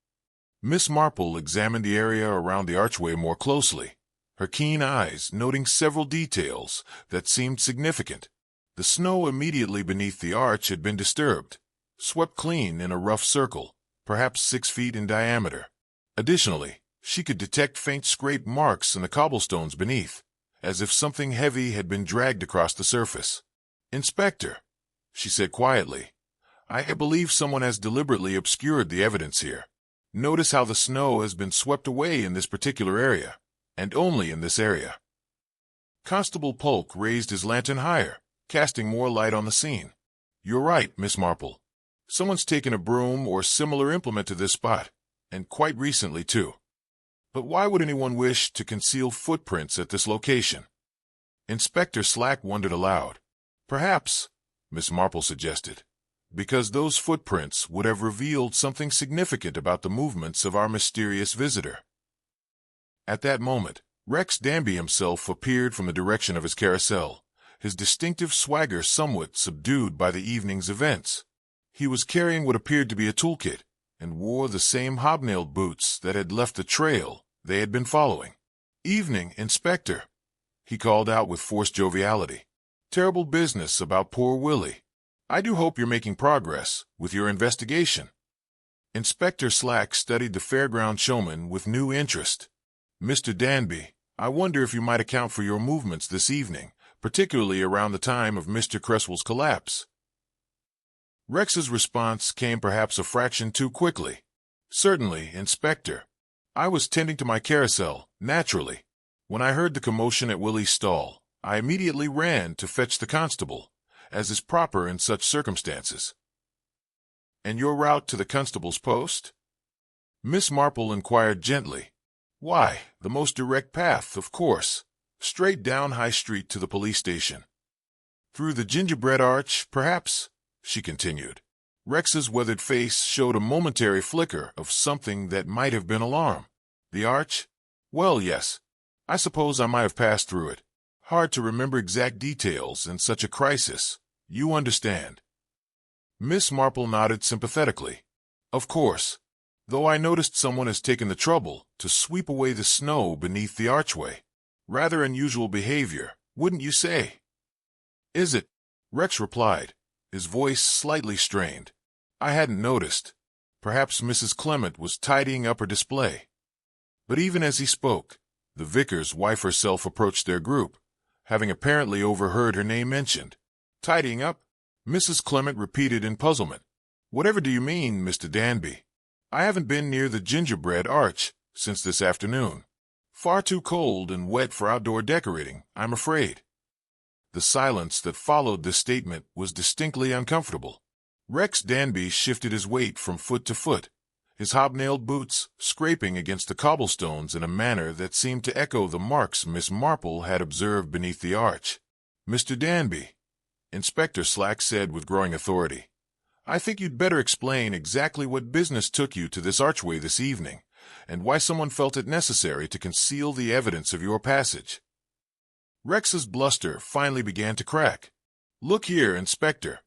MissMarple examined the area around the archway more closely, her keen eyes noting several details that seemed significant. The snow immediately beneath the arch had been disturbed, swept clean in a rough circle, perhaps 6 feet in diameter. Additionally, she could detect faint scrape marks in the cobblestones beneath, as if something heavy had been dragged across the surface. "Inspector," she said quietly, "I believe someone has deliberately obscured the evidence here. Notice how the snow has been swept away in this particular area, and only in this area." Constable Polk raised his lantern higher, casting more light on the scene. "You're right, Miss Marple. Someone's taken a broom or similar implement to this spot, and quite recently, too. But why would anyone wish to conceal footprints at this location?" Inspector Slack wondered aloud. "Perhaps," Miss Marple suggested, "because those footprints would have revealed something significant about the movements of our mysterious visitor." At that moment, Rex Danby himself appeared from the direction of his carousel, his distinctive swagger somewhat subdued by the evening's events. He was carrying what appeared to be a toolkit, and wore the same hobnailed boots that had left the trail they had been following. "Evening, Inspector," he called out with forced joviality. "Terrible business about poor Willie. I do hope you're making progress with your investigation." Inspector Slack studied the fairground showman with new interest. "Mr. Danby, I wonder if you might account for your movements this evening, particularly around the time of Mr. Cresswell's collapse." Rex's response came perhaps a fraction too quickly. "Certainly, Inspector. I was tending to my carousel, naturally. When I heard the commotion at Willie's stall, I immediately ran to fetch the constable, as is proper in such circumstances." "And your route to the constable's post?" Miss Marple inquired gently. "Why, the most direct path, of course. Straight down High Street to the police station." "Through the gingerbread arch, perhaps?" she continued. Rex's weathered face showed a momentary flicker of something that might have been alarm. "The arch? Well, yes. I suppose I might have passed through it. Hard to remember exact details in such a crisis. You understand." Miss Marple nodded sympathetically. "Of course. Though I noticed someone has taken the trouble to sweep away the snow beneath the archway. Rather unusual behavior, wouldn't you say?" "Is it?" Rex replied, his voice slightly strained. "I hadn't noticed. Perhaps Mrs. Clement was tidying up her display." But even as he spoke, the vicar's wife herself approached their group, having apparently overheard her name mentioned. "Tidying up?" Mrs. Clement repeated in puzzlement. "Whatever do you mean, Mr. Danby? I haven't been near the gingerbread arch since this afternoon. Far too cold and wet for outdoor decorating, I'm afraid." The silence that followed this statement was distinctly uncomfortable. Rex Danby shifted his weight from foot to foot, his hobnailed boots scraping against the cobblestones in a manner that seemed to echo the marks Miss Marple had observed beneath the arch. "Mr. Danby," Inspector Slack said with growing authority, "I think you'd better explain exactly what business took you to this archway this evening, and why someone felt it necessary to conceal the evidence of your passage." Rex's bluster finally began to crack. "Look here, Inspector.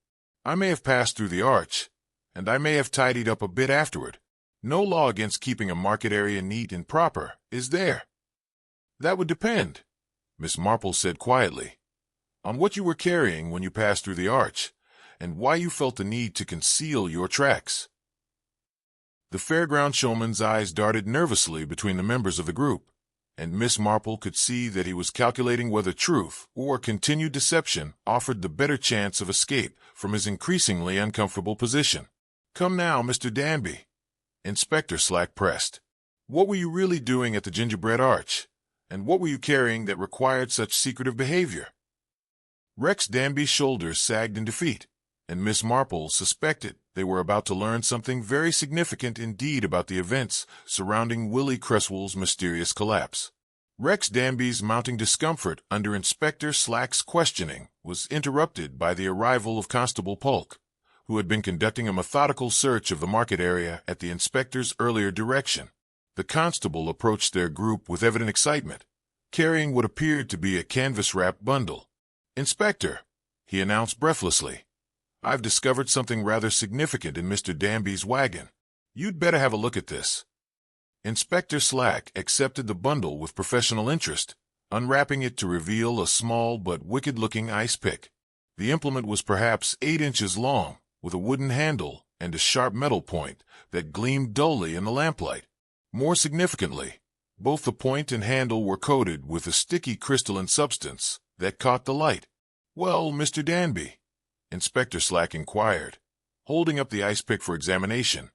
I may have passed through the arch, and I may have tidied up a bit afterward. No law against keeping a market area neat and proper, is there?" "That would depend," Miss Marple said quietly, "on what you were carrying when you passed through the arch, and why you felt the need to conceal your tracks." The fairground showman's eyes darted nervously between the members of the group, and Miss Marple could see that he was calculating whether truth or continued deception offered the better chance of escape from his increasingly uncomfortable position. "Come now, Mr. Danby," Inspector Slack pressed. "What were you really doing at the gingerbread arch, and what were you carrying that required such secretive behavior?" Rex Danby's shoulders sagged in defeat, and Miss Marple suspected they were about to learn something very significant indeed about the events surrounding Willie Cresswell's mysterious collapse. Rex Danby's mounting discomfort under Inspector Slack's questioning was interrupted by the arrival of Constable Polk, who had been conducting a methodical search of the market area at the inspector's earlier direction. The constable approached their group with evident excitement, carrying what appeared to be a canvas-wrapped bundle. "Inspector," he announced breathlessly, "I've discovered something rather significant in Mr. Danby's wagon. You'd better have a look at this." Inspector Slack accepted the bundle with professional interest, unwrapping it to reveal a small but wicked-looking ice pick. The implement was perhaps 8 inches long, with a wooden handle and a sharp metal point that gleamed dully in the lamplight. More significantly, both the point and handle were coated with a sticky crystalline substance that caught the light. "Well, Mr. Danby," Inspector Slack inquired, holding up the ice pick for examination,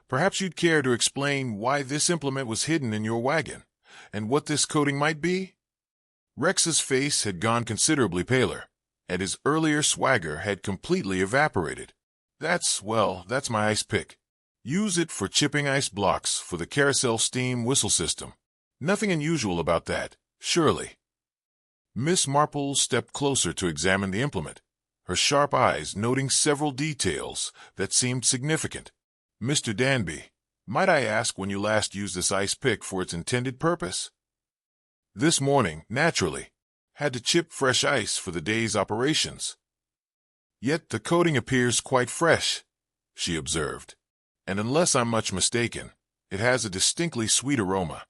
"perhaps you'd care to explain why this implement was hidden in your wagon, and what this coating might be?" Rex's face had gone considerably paler, and his earlier swagger had completely evaporated. That's my ice pick. Use it for chipping ice blocks for the Carousel steam whistle system. Nothing unusual about that, surely. MissMarple stepped closer to examine the implement, her sharp eyes noting several details that seemed significant. Mr. Danby, might I ask when you last used this ice pick for its intended purpose? This morning, naturally. Had to chip fresh ice for the day's operations. Yet the coating appears quite fresh, she observed, and unless I'm much mistaken, it has a distinctly sweet aroma.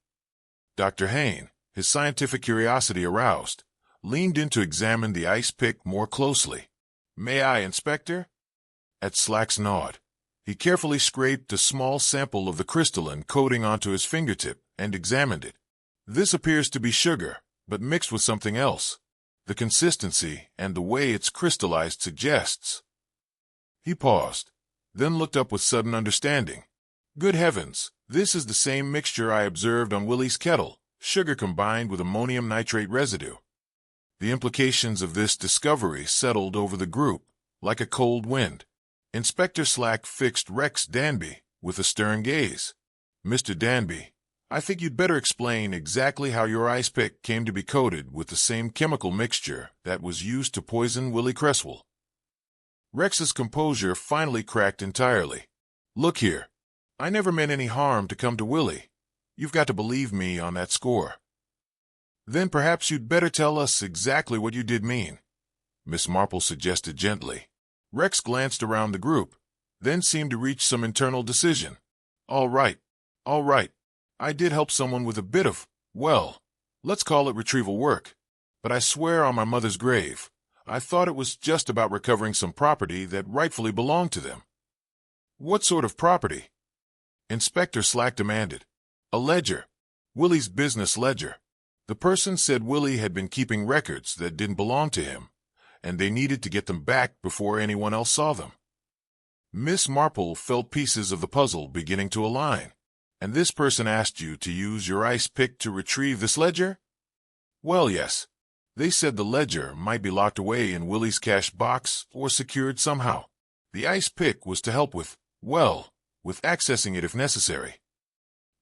Dr. Hayne, his scientific curiosity aroused, leaned in to examine the ice pick more closely. May I, Inspector? At Slack's nod, he carefully scraped a small sample of the crystalline coating onto his fingertip and examined it. This appears to be sugar, but mixed with something else. The consistency and the way it's crystallized suggests. He paused, then looked up with sudden understanding. Good heavens, this is the same mixture I observed on Willie's kettle, sugar combined with ammonium nitrate residue. The implications of this discovery settled over the group, like a cold wind. Inspector Slack fixed Rex Danby with a stern gaze. Mr. Danby, I think you'd better explain exactly how your ice pick came to be coated with the same chemical mixture that was used to poison Willie Cresswell. Rex's composure finally cracked entirely. Look here, I never meant any harm to come to Willie. You've got to believe me on that score. Then perhaps you'd better tell us exactly what you did mean, MissMarple suggested gently. Rex glanced around the group, then seemed to reach some internal decision. All right. I did help someone with a bit of, let's call it retrieval work. But I swear on my mother's grave, I thought it was just about recovering some property that rightfully belonged to them. What sort of property? Inspector Slack demanded. A ledger. Willie's business ledger. The person said Willie had been keeping records that didn't belong to him, and they needed to get them back before anyone else saw them. MissMarple felt pieces of the puzzle beginning to align. And this person asked you to use your ice pick to retrieve this ledger? Well, yes. They said the ledger might be locked away in Willie's cash box or secured somehow. The ice pick was to help with accessing it if necessary.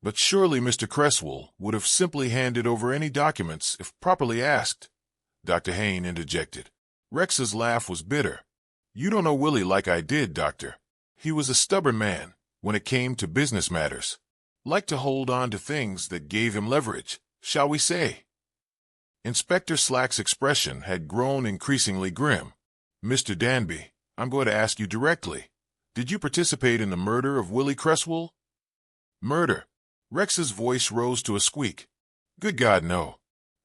But surely Mr. Cresswell would have simply handed over any documents if properly asked, Dr. Hayne interjected. Rex's laugh was bitter. You don't know Willie like I did, Doctor. He was a stubborn man when it came to business matters. Liked to hold on to things that gave him leverage, shall we say. Inspector Slack's expression had grown increasingly grim. Mr. Danby, I'm going to ask you directly. Did you participate in the murder of Willie Cresswell? Murder? Rex's voice rose to a squeak. Good God, no.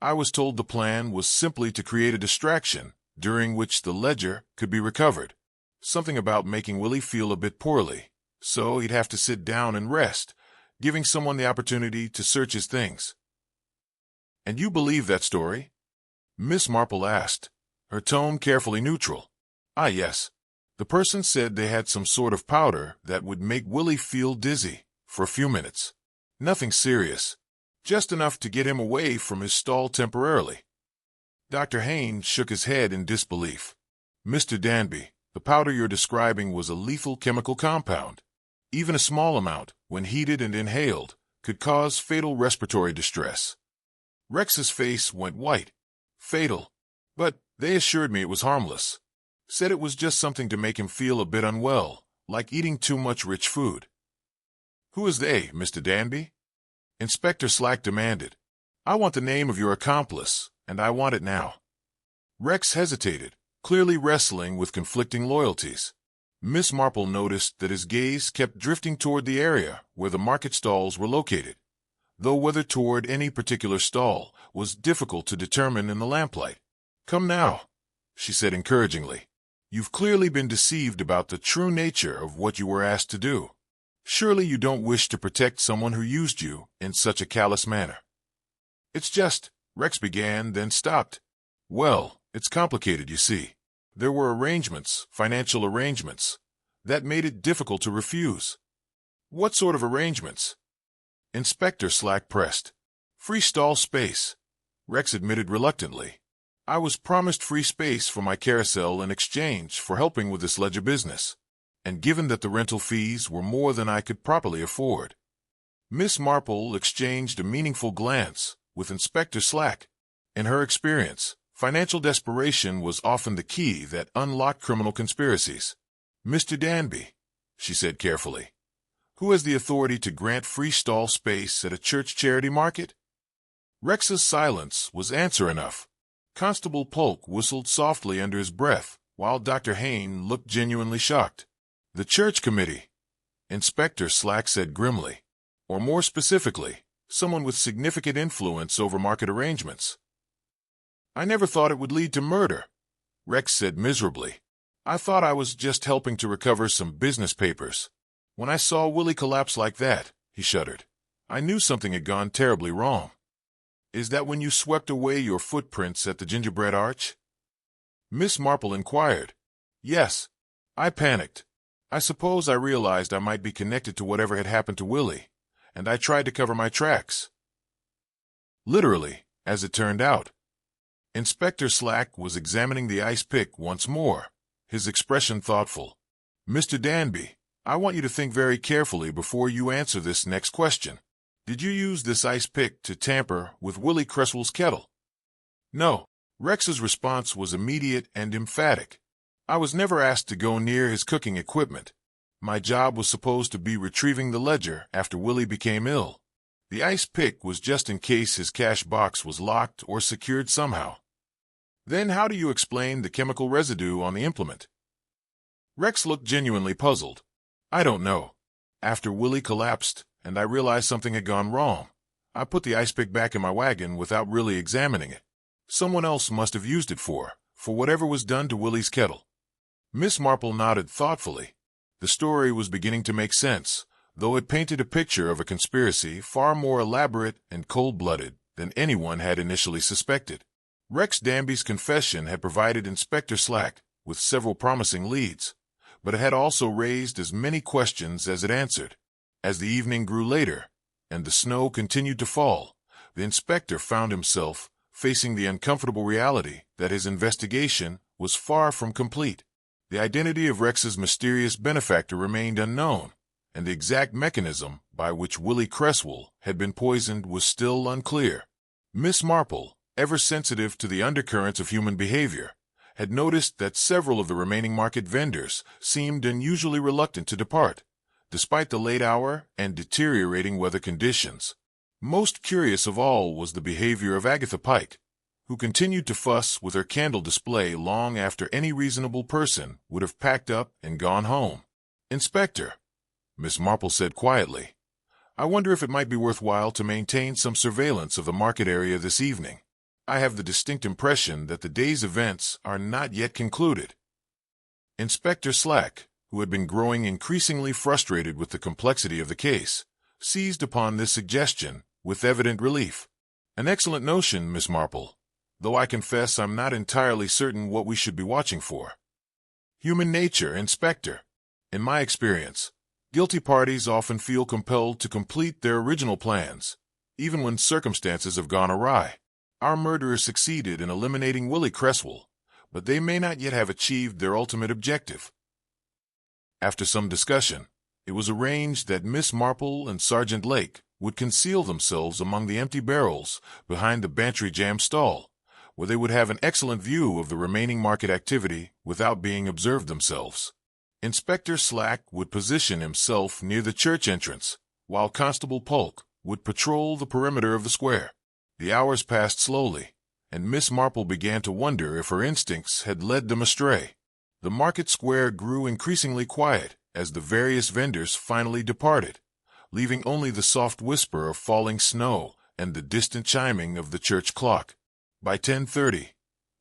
I was told the plan was simply to create a distraction during which the ledger could be recovered. Something about making Willie feel a bit poorly, so he'd have to sit down and rest, giving someone the opportunity to search his things. And you believe that story? MissMarple asked, her tone carefully neutral. Ah, yes. The person said they had some sort of powder that would make Willie feel dizzy for a few minutes. Nothing serious, just enough to get him away from his stall temporarily. Dr. Hayne shook his head in disbelief. Mr. Danby, the powder you're describing was a lethal chemical compound. Even a small amount, when heated and inhaled, could cause fatal respiratory distress. Rex's face went white. Fatal. But they assured me it was harmless. Said it was just something to make him feel a bit unwell, like eating too much rich food. Who is they, Mr. Danby? Inspector Slack demanded. I want the name of your accomplice, and I want it now. Rex hesitated, clearly wrestling with conflicting loyalties. MissMarple noticed that his gaze kept drifting toward the area where the market stalls were located, though whether toward any particular stall was difficult to determine in the lamplight. Come now, she said encouragingly. You've clearly been deceived about the true nature of what you were asked to do. Surely you don't wish to protect someone who used you in such a callous manner. It's just, Rex began, then stopped. Well, it's complicated, you see. There were arrangements, financial arrangements, that made it difficult to refuse. What sort of arrangements? Inspector Slack pressed. Free stall space. Rex admitted reluctantly. I was promised free space for my carousel in exchange for helping with this ledger business, and given that the rental fees were more than I could properly afford. MissMarple exchanged a meaningful glance with Inspector Slack. In her experience, financial desperation was often the key that unlocked criminal conspiracies. Mr. Danby, she said carefully, who has the authority to grant free stall space at a church charity market? Rex's silence was answer enough. Constable Polk whistled softly under his breath, while Dr. Hayne looked genuinely shocked. The church committee, Inspector Slack said grimly. Or more specifically, someone with significant influence over market arrangements. I never thought it would lead to murder, Rex said miserably. I thought I was just helping to recover some business papers. When I saw Willie collapse like that, he shuddered, I knew something had gone terribly wrong. Is that when you swept away your footprints at the gingerbread arch? MissMarple inquired. Yes. I panicked. I suppose I realized I might be connected to whatever had happened to Willie, and I tried to cover my tracks. Literally, as it turned out. Inspector Slack was examining the ice pick once more, his expression thoughtful. Mr. Danby, I want you to think very carefully before you answer this next question. Did you use this ice pick to tamper with Willie Cresswell's kettle? No. Rex's response was immediate and emphatic. I was never asked to go near his cooking equipment. My job was supposed to be retrieving the ledger after Willie became ill. The ice pick was just in case his cash box was locked or secured somehow. Then how do you explain the chemical residue on the implement? Rex looked genuinely puzzled. I don't know. After Willie collapsed, and I realized something had gone wrong, I put the ice pick back in my wagon without really examining it. Someone else must have used it for whatever was done to Willie's kettle. MissMarple nodded thoughtfully. The story was beginning to make sense, though it painted a picture of a conspiracy far more elaborate and cold-blooded than anyone had initially suspected. Rex Danby's confession had provided Inspector Slack with several promising leads, but it had also raised as many questions as it answered. As the evening grew later, and the snow continued to fall, the inspector found himself facing the uncomfortable reality that his investigation was far from complete. The identity of Rex's mysterious benefactor remained unknown, and the exact mechanism by which Willie Cresswell had been poisoned was still unclear. MissMarple, ever sensitive to the undercurrents of human behavior, had noticed that several of the remaining market vendors seemed unusually reluctant to depart, despite the late hour and deteriorating weather conditions. Most curious of all was the behavior of Agatha Pike, who continued to fuss with her candle display long after any reasonable person would have packed up and gone home. Inspector, MissMarple said quietly, I wonder if it might be worthwhile to maintain some surveillance of the market area this evening. I have the distinct impression that the day's events are not yet concluded. Inspector Slack, who had been growing increasingly frustrated with the complexity of the case, seized upon this suggestion with evident relief. An excellent notion, MissMarple, though I confess I'm not entirely certain what we should be watching for. Human nature, Inspector. In my experience, guilty parties often feel compelled to complete their original plans, even when circumstances have gone awry. Our murderers succeeded in eliminating Willie Cresswell, but they may not yet have achieved their ultimate objective. After some discussion, it was arranged that MissMarple and Sergeant Lake would conceal themselves among the empty barrels behind the Bantry Jam stall, where they would have an excellent view of the remaining market activity without being observed themselves. Inspector Slack would position himself near the church entrance, while Constable Polk would patrol the perimeter of the square. The hours passed slowly, and MissMarple began to wonder if her instincts had led them astray. The market square grew increasingly quiet as the various vendors finally departed, leaving only the soft whisper of falling snow and the distant chiming of the church clock. By 10:30,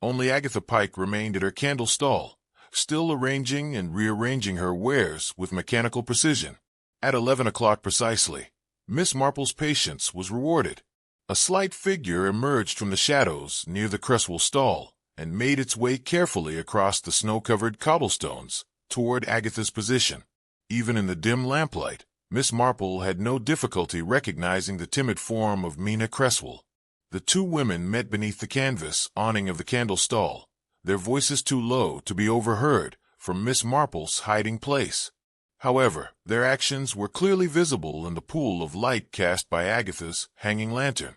only Agatha Pike remained at her candle stall, still arranging and rearranging her wares with mechanical precision. At 11 o'clock precisely, MissMarple's patience was rewarded. A slight figure emerged from the shadows near the Cresswell stall and made its way carefully across the snow-covered cobblestones toward Agatha's position. Even in the dim lamplight, MissMarple had no difficulty recognizing the timid form of Mina Cresswell. The two women met beneath the canvas awning of the candle stall, their voices too low to be overheard from MissMarple's hiding place. However, their actions were clearly visible in the pool of light cast by Agatha's hanging lantern.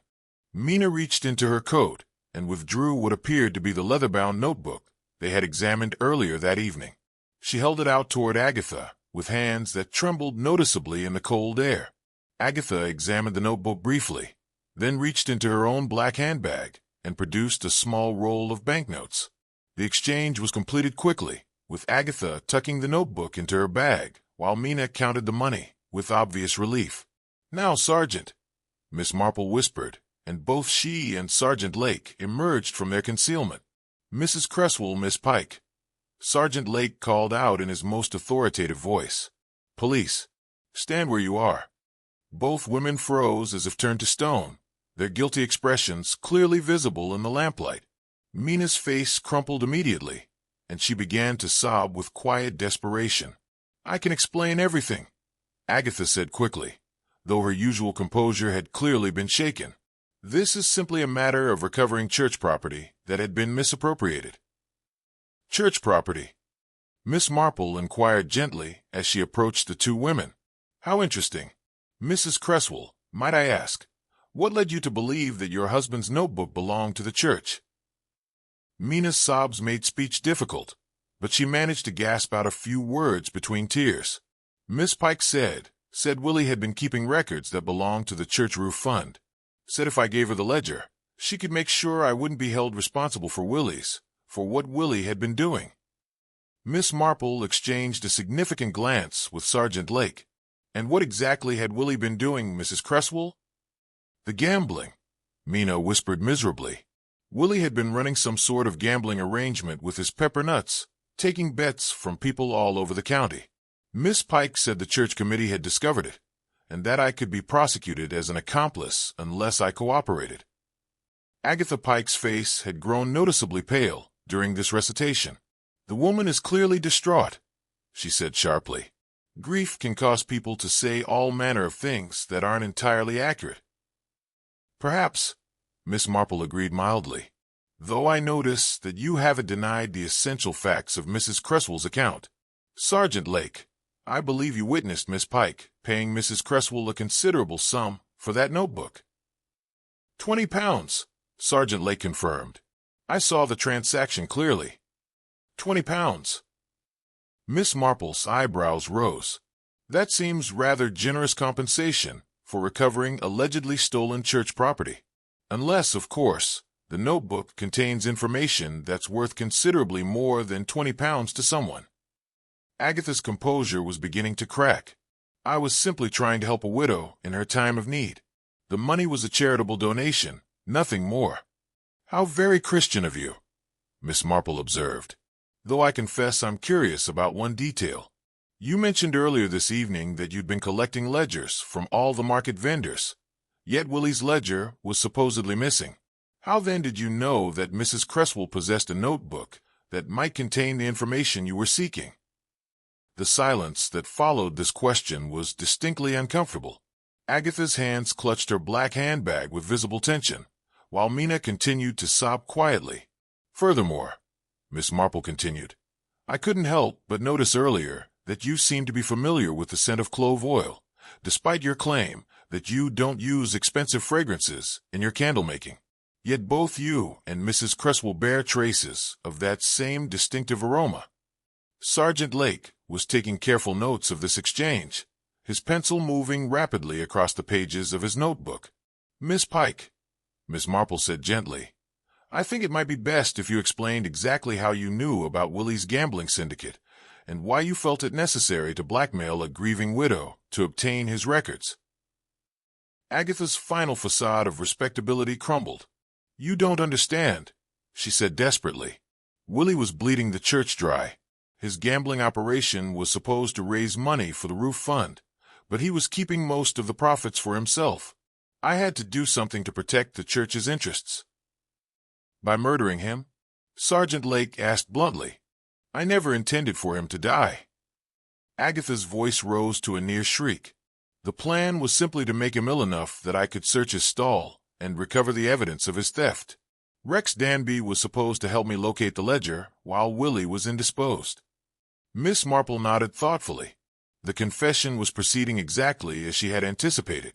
Mina reached into her coat and withdrew what appeared to be the leather-bound notebook they had examined earlier that evening. She held it out toward Agatha, with hands that trembled noticeably in the cold air. Agatha examined the notebook briefly, then reached into her own black handbag and produced a small roll of banknotes. The exchange was completed quickly, with Agatha tucking the notebook into her bag, while Mina counted the money, with obvious relief. "Now, Sergeant," MissMarple whispered, and both she and Sergeant Lake emerged from their concealment. "Mrs. Cresswell, Miss Pike," Sergeant Lake called out in his most authoritative voice. "Police, stand where you are." Both women froze as if turned to stone, their guilty expressions clearly visible in the lamplight. Mina's face crumpled immediately, and she began to sob with quiet desperation. "I can explain everything," Agatha said quickly, though her usual composure had clearly been shaken. "This is simply a matter of recovering church property that had been misappropriated." "Church property?" MissMarple inquired gently as she approached the two women. "How interesting. Mrs. Cresswell, might I ask, what led you to believe that your husband's notebook belonged to the church?" Mina's sobs made speech difficult, but she managed to gasp out a few words between tears. "Miss Pike said Willie had been keeping records that belonged to the church roof fund. Said if I gave her the ledger, she could make sure I wouldn't be held responsible for what Willie had been doing." MissMarple exchanged a significant glance with Sergeant Lake. "And what exactly had Willie been doing, Mrs. Cresswell?" "The gambling," Mina whispered miserably. "Willie had been running some sort of gambling arrangement with his peppernuts, taking bets from people all over the county. Miss Pike said the church committee had discovered it, and that I could be prosecuted as an accomplice unless I cooperated." Agatha Pike's face had grown noticeably pale during this recitation. "The woman is clearly distraught," she said sharply. "Grief can cause people to say all manner of things that aren't entirely accurate." "Perhaps," MissMarple agreed mildly, "though I notice that you haven't denied the essential facts of Mrs. Cresswell's account. Sergeant Lake, I believe you witnessed Miss Pike paying Mrs. Cresswell a considerable sum for that notebook." £20, Sergeant Lake confirmed. "I saw the transaction clearly." £20. MissMarple's eyebrows rose. "That seems rather generous compensation for recovering allegedly stolen church property. Unless, of course, the notebook contains information that's worth considerably more than £20 to someone." Agatha's composure was beginning to crack. "I was simply trying to help a widow in her time of need. The money was a charitable donation, nothing more." "How very Christian of you," MissMarple observed. "Though I confess I'm curious about one detail. You mentioned earlier this evening that you'd been collecting ledgers from all the market vendors, yet Willie's ledger was supposedly missing. How then did you know that Mrs. Cresswell possessed a notebook that might contain the information you were seeking?" The silence that followed this question was distinctly uncomfortable. Agatha's hands clutched her black handbag with visible tension, while Mina continued to sob quietly. "Furthermore," MissMarple continued, "I couldn't help but notice earlier that you seemed to be familiar with the scent of clove oil, despite your claim that you don't use expensive fragrances in your candle making. Yet both you and Mrs. Cresswell bear traces of that same distinctive aroma." Sergeant Lake was taking careful notes of this exchange, his pencil moving rapidly across the pages of his notebook. "Miss Pike," MissMarple said gently, "I think it might be best if you explained exactly how you knew about Willie's gambling syndicate and why you felt it necessary to blackmail a grieving widow to obtain his records." Agatha's final facade of respectability crumbled. "You don't understand," she said desperately. "Willie was bleeding the church dry. His gambling operation was supposed to raise money for the roof fund, but he was keeping most of the profits for himself. I had to do something to protect the church's interests." "By murdering him?" Sergeant Lake asked bluntly. "I never intended for him to die." Agatha's voice rose to a near shriek. "The plan was simply to make him ill enough that I could search his stall and recover the evidence of his theft. Rex Danby was supposed to help me locate the ledger, while Willie was indisposed. Miss Marple nodded thoughtfully. The confession was proceeding exactly as she had anticipated,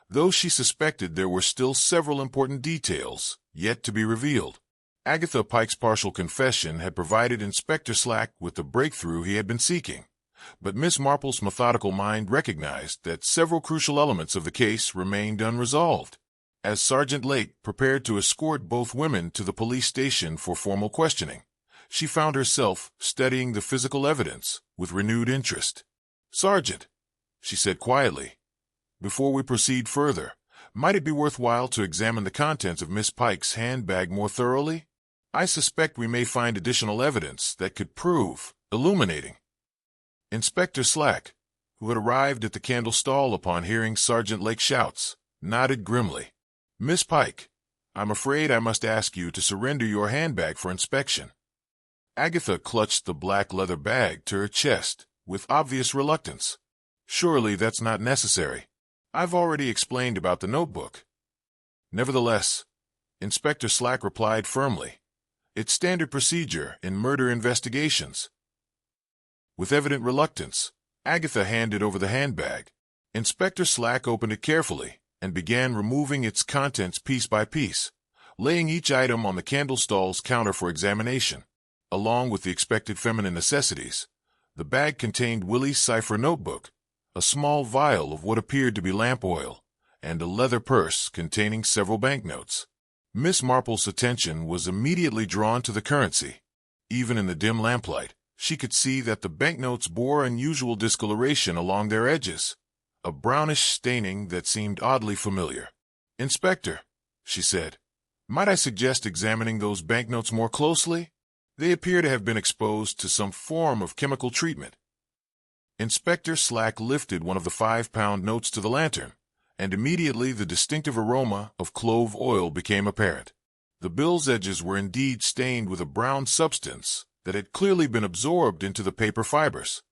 though she suspected there were still several important details yet to be revealed. Agatha Pike's partial confession had provided Inspector Slack with the breakthrough he had been seeking, but Miss Marple's methodical mind recognized that several crucial elements of the case remained unresolved. As Sergeant Lake prepared to escort both women to the police station for formal questioning, she found herself studying the physical evidence with renewed interest. "Sergeant," she said quietly, "before we proceed further, might it be worthwhile to examine the contents of Miss Pike's handbag more thoroughly? I suspect we may find additional evidence that could prove illuminating." Inspector Slack, who had arrived at the candle stall upon hearing Sergeant Lake's shouts, nodded grimly. "Miss Pike, I'm afraid I must ask you to surrender your handbag for inspection." Agatha clutched the black leather bag to her chest with obvious reluctance. "Surely that's not necessary. I've already explained about the notebook." Nevertheless, Inspector Slack replied firmly, "It's standard procedure in murder investigations." With evident reluctance, Agatha handed over the handbag. Inspector Slack opened it carefully and began removing its contents piece by piece, laying each item on the candle stall's counter for examination. Along with the expected feminine necessities, the bag contained Willie's Cipher notebook, a small vial of what appeared to be lamp oil, and a leather purse containing several banknotes. Miss Marple's attention was immediately drawn to the currency. Even in the dim lamplight, she could see that the banknotes bore unusual discoloration along their edges, a brownish staining that seemed oddly familiar. "Inspector," she said, "might I suggest examining those banknotes more closely? They appear to have been exposed to some form of chemical treatment." Inspector Slack lifted one of the 5-pound notes to the lantern, and immediately the distinctive aroma of clove oil became apparent. The bill's edges were indeed stained with a brown substance that had clearly been absorbed into the paper fibers.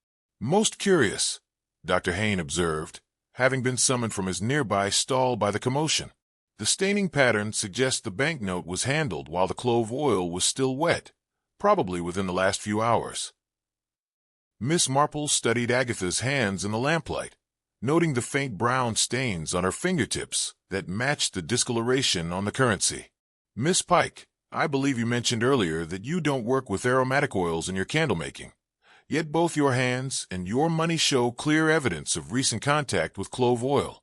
"Most curious," Dr. Hayne observed, having been summoned from his nearby stall by the commotion. "The staining pattern suggests the banknote was handled while the clove oil was still wet, probably within the last few hours." Miss Marple studied Agatha's hands in the lamplight, noting the faint brown stains on her fingertips that matched the discoloration on the currency. "Miss Pike, I believe you mentioned earlier that you don't work with aromatic oils in your candle making, yet both your hands and your money show clear evidence of recent contact with clove oil."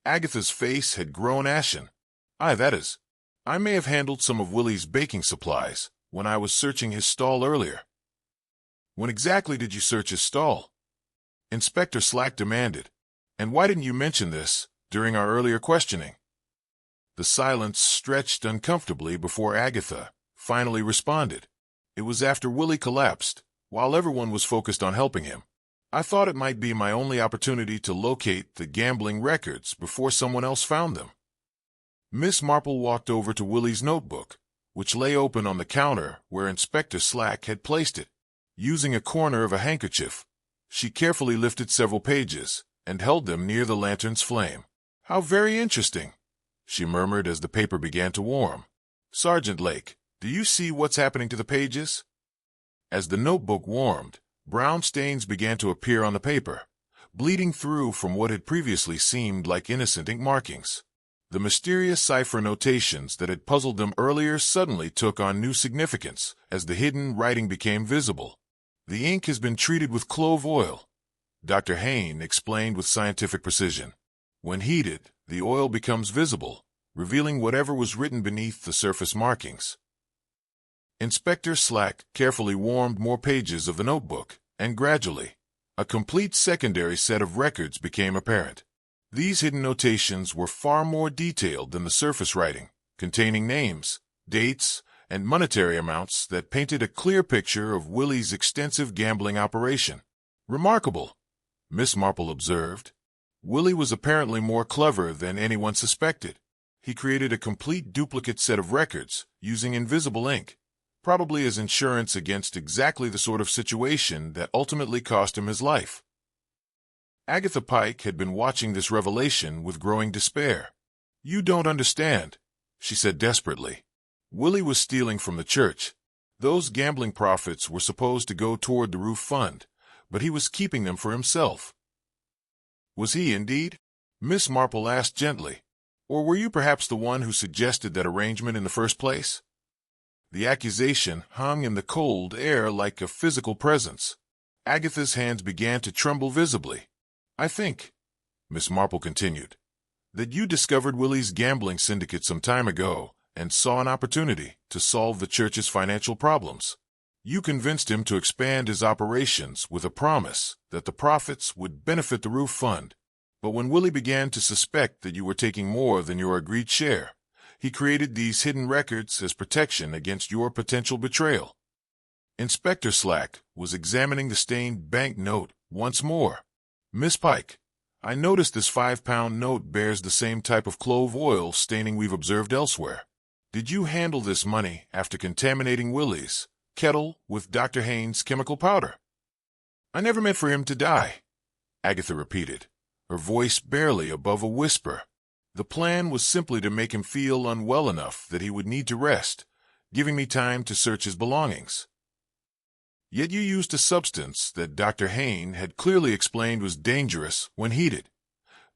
Agatha's face had grown ashen. That is, I may have handled some of Willie's baking supplies when I was searching his stall earlier." "When exactly did you search his stall?" Inspector Slack demanded. "And why didn't you mention this during our earlier questioning?" The silence stretched uncomfortably before Agatha finally responded. "It was after Willie collapsed, while everyone was focused on helping him. I thought it might be my only opportunity to locate the gambling records before someone else found them." Miss Marple walked over to Willie's notebook, which lay open on the counter where Inspector Slack had placed it. Using a corner of a handkerchief, she carefully lifted several pages and held them near the lantern's flame. "How very interesting," she murmured as the paper began to warm. "Sergeant Lake, do you see what's happening to the pages?" As the notebook warmed, brown stains began to appear on the paper, bleeding through from what had previously seemed like innocent ink markings. The mysterious cipher notations that had puzzled them earlier suddenly took on new significance as the hidden writing became visible. "The ink has been treated with clove oil," Dr. Hayne explained with scientific precision. "When heated, the oil becomes visible, revealing whatever was written beneath the surface markings." Inspector Slack carefully warmed more pages of the notebook, and gradually, a complete secondary set of records became apparent. These hidden notations were far more detailed than the surface writing, containing names, dates, and monetary amounts that painted a clear picture of Willie's extensive gambling operation. "Remarkable," Miss Marple observed. "Willie was apparently more clever than anyone suspected. He created a complete duplicate set of records using invisible ink, probably as insurance against exactly the sort of situation that ultimately cost him his life." Agatha Pike had been watching this revelation with growing despair. You don't understand, she said desperately. Willie was stealing from the church. Those gambling profits were supposed to go toward the roof fund, but he was keeping them for himself. Was he indeed? Miss Marple asked gently. Or were you perhaps the one who suggested that arrangement in the first place? The accusation hung in the cold air like a physical presence. Agatha's hands began to tremble visibly. I think, Miss Marple continued, that you discovered Willie's gambling syndicate some time ago and saw an opportunity to solve the church's financial problems. You convinced him to expand his operations with a promise that the profits would benefit the roof fund. But when Willie began to suspect that you were taking more than your agreed share, he created these hidden records as protection against your potential betrayal. Inspector Slack was examining the stained banknote once more. Miss Pike, I noticed this 5-pound note bears the same type of clove oil staining we've observed elsewhere. Did you handle this money after contaminating Willie's Kettle with Dr. Haynes' chemical powder? I never meant for him to die, Agatha repeated, her voice barely above a whisper. The plan was simply to make him feel unwell enough that he would need to rest, giving me time to search his belongings. Yet you used a substance that Dr. Haynes had clearly explained was dangerous when heated,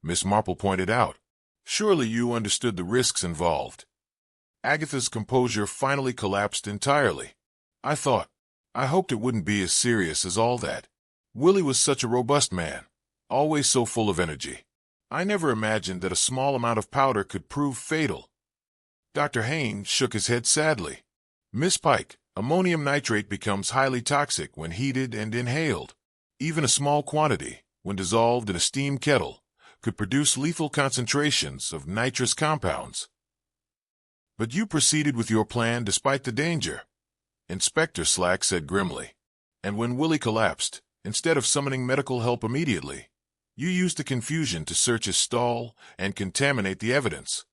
Miss Marple pointed out. Surely you understood the risks involved. Agatha's composure finally collapsed entirely. I hoped it wouldn't be as serious as all that. Willie was such a robust man, always so full of energy. I never imagined that a small amount of powder could prove fatal. Dr. Haynes shook his head sadly. Miss Pike, ammonium nitrate becomes highly toxic when heated and inhaled. Even a small quantity, when dissolved in a steam kettle, could produce lethal concentrations of nitrous compounds. But you proceeded with your plan despite the danger, Inspector Slack said grimly. And when Willie collapsed, instead of summoning medical help immediately, you used the confusion to search his stall and contaminate the evidence.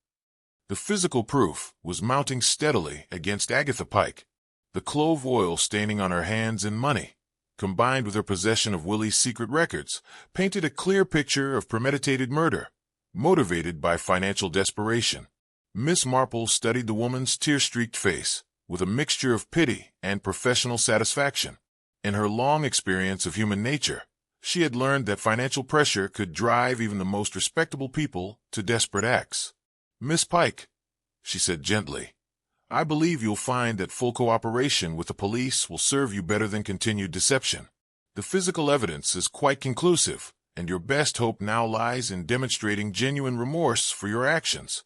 The physical proof was mounting steadily against Agatha Pike. The clove oil staining on her hands and money, combined with her possession of Willie's secret records, painted a clear picture of premeditated murder, motivated by financial desperation. Miss Marple studied the woman's tear-streaked face with a mixture of pity and professional satisfaction. In her long experience of human nature, she had learned that financial pressure could drive even the most respectable people to desperate acts. Miss Pike, she said gently, I believe you'll find that full cooperation with the police will serve you better than continued deception. The physical evidence is quite conclusive, and your best hope now lies in demonstrating genuine remorse for your actions.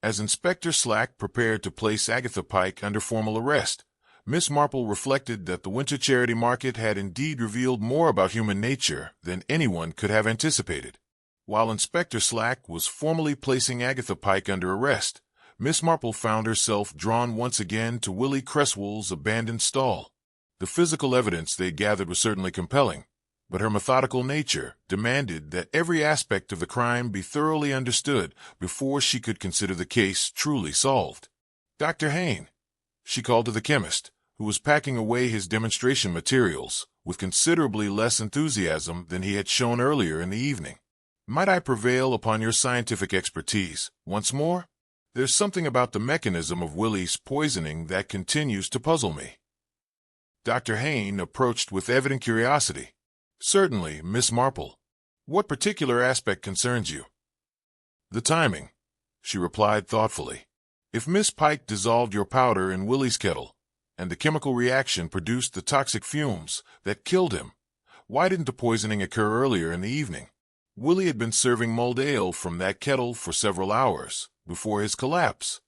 As Inspector Slack prepared to place Agatha Pike under formal arrest, Miss Marple reflected that the winter charity market had indeed revealed more about human nature than anyone could have anticipated. While Inspector Slack was formally placing Agatha Pike under arrest, Miss Marple found herself drawn once again to Willie Cresswell's abandoned stall. The physical evidence they gathered was certainly compelling, but her methodical nature demanded that every aspect of the crime be thoroughly understood before she could consider the case truly solved. Dr. Haynes, she called to the chemist, who was packing away his demonstration materials with considerably less enthusiasm than he had shown earlier in the evening. Might I prevail upon your scientific expertise once more? There's something about the mechanism of Willie's poisoning that continues to puzzle me. Dr. Haynes approached with evident curiosity. Certainly, Miss Marple. What particular aspect concerns you? The timing, she replied thoughtfully. If Miss Pike dissolved your powder in Willie's kettle, and the chemical reaction produced the toxic fumes that killed him, why didn't the poisoning occur earlier in the evening? Willie had been serving mulled ale from that kettle for several hours before his collapse.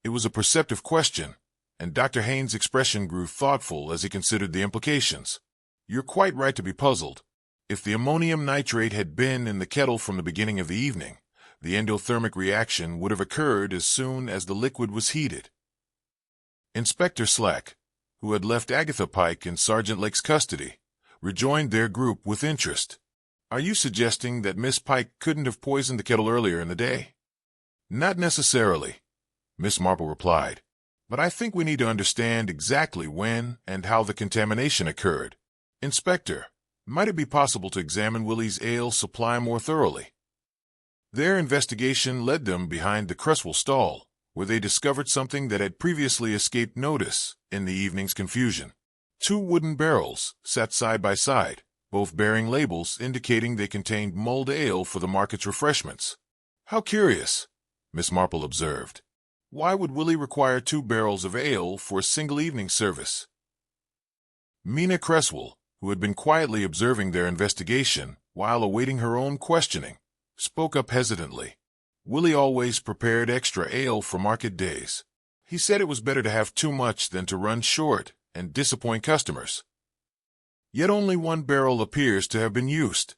It was a perceptive question, and Dr. Haynes' expression grew thoughtful as he considered the implications. You're quite right to be puzzled. If the ammonium nitrate had been in the kettle from the beginning of the evening, the endothermic reaction would have occurred as soon as the liquid was heated. Inspector Slack, who had left Agatha Pike in Sergeant Lake's custody, rejoined their group with interest. Are you suggesting that Miss Pike couldn't have poisoned the kettle earlier in the day? Not necessarily, Miss Marple replied, but I think we need to understand exactly when and how the contamination occurred. Inspector, might it be possible to examine Willie's ale supply more thoroughly? Their investigation led them behind the Cresswell stall, where they discovered something that had previously escaped notice in the evening's confusion. 2 wooden barrels sat side by side, both bearing labels indicating they contained mulled ale for the market's refreshments. "How curious," MissMarple observed. "Why would Willie require 2 barrels of ale for a single evening service?" Mina Cresswell, who had been quietly observing their investigation while awaiting her own questioning, spoke up hesitantly. "Willie always prepared extra ale for market days. He said it was better to have too much than to run short and disappoint customers." "Yet only 1 barrel appears to have been used,"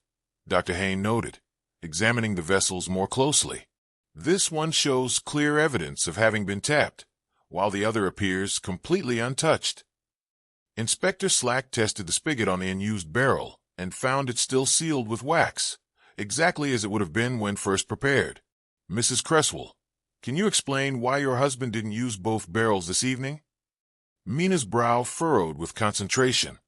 Dr. Hayne noted, examining the vessels more closely. "This one shows clear evidence of having been tapped, while the other appears completely untouched." Inspector Slack tested the spigot on the unused barrel and found it still sealed with wax, exactly as it would have been when first prepared. "Mrs. Cresswell, can you explain why your husband didn't use both barrels this evening?" Mina's brow furrowed with concentration.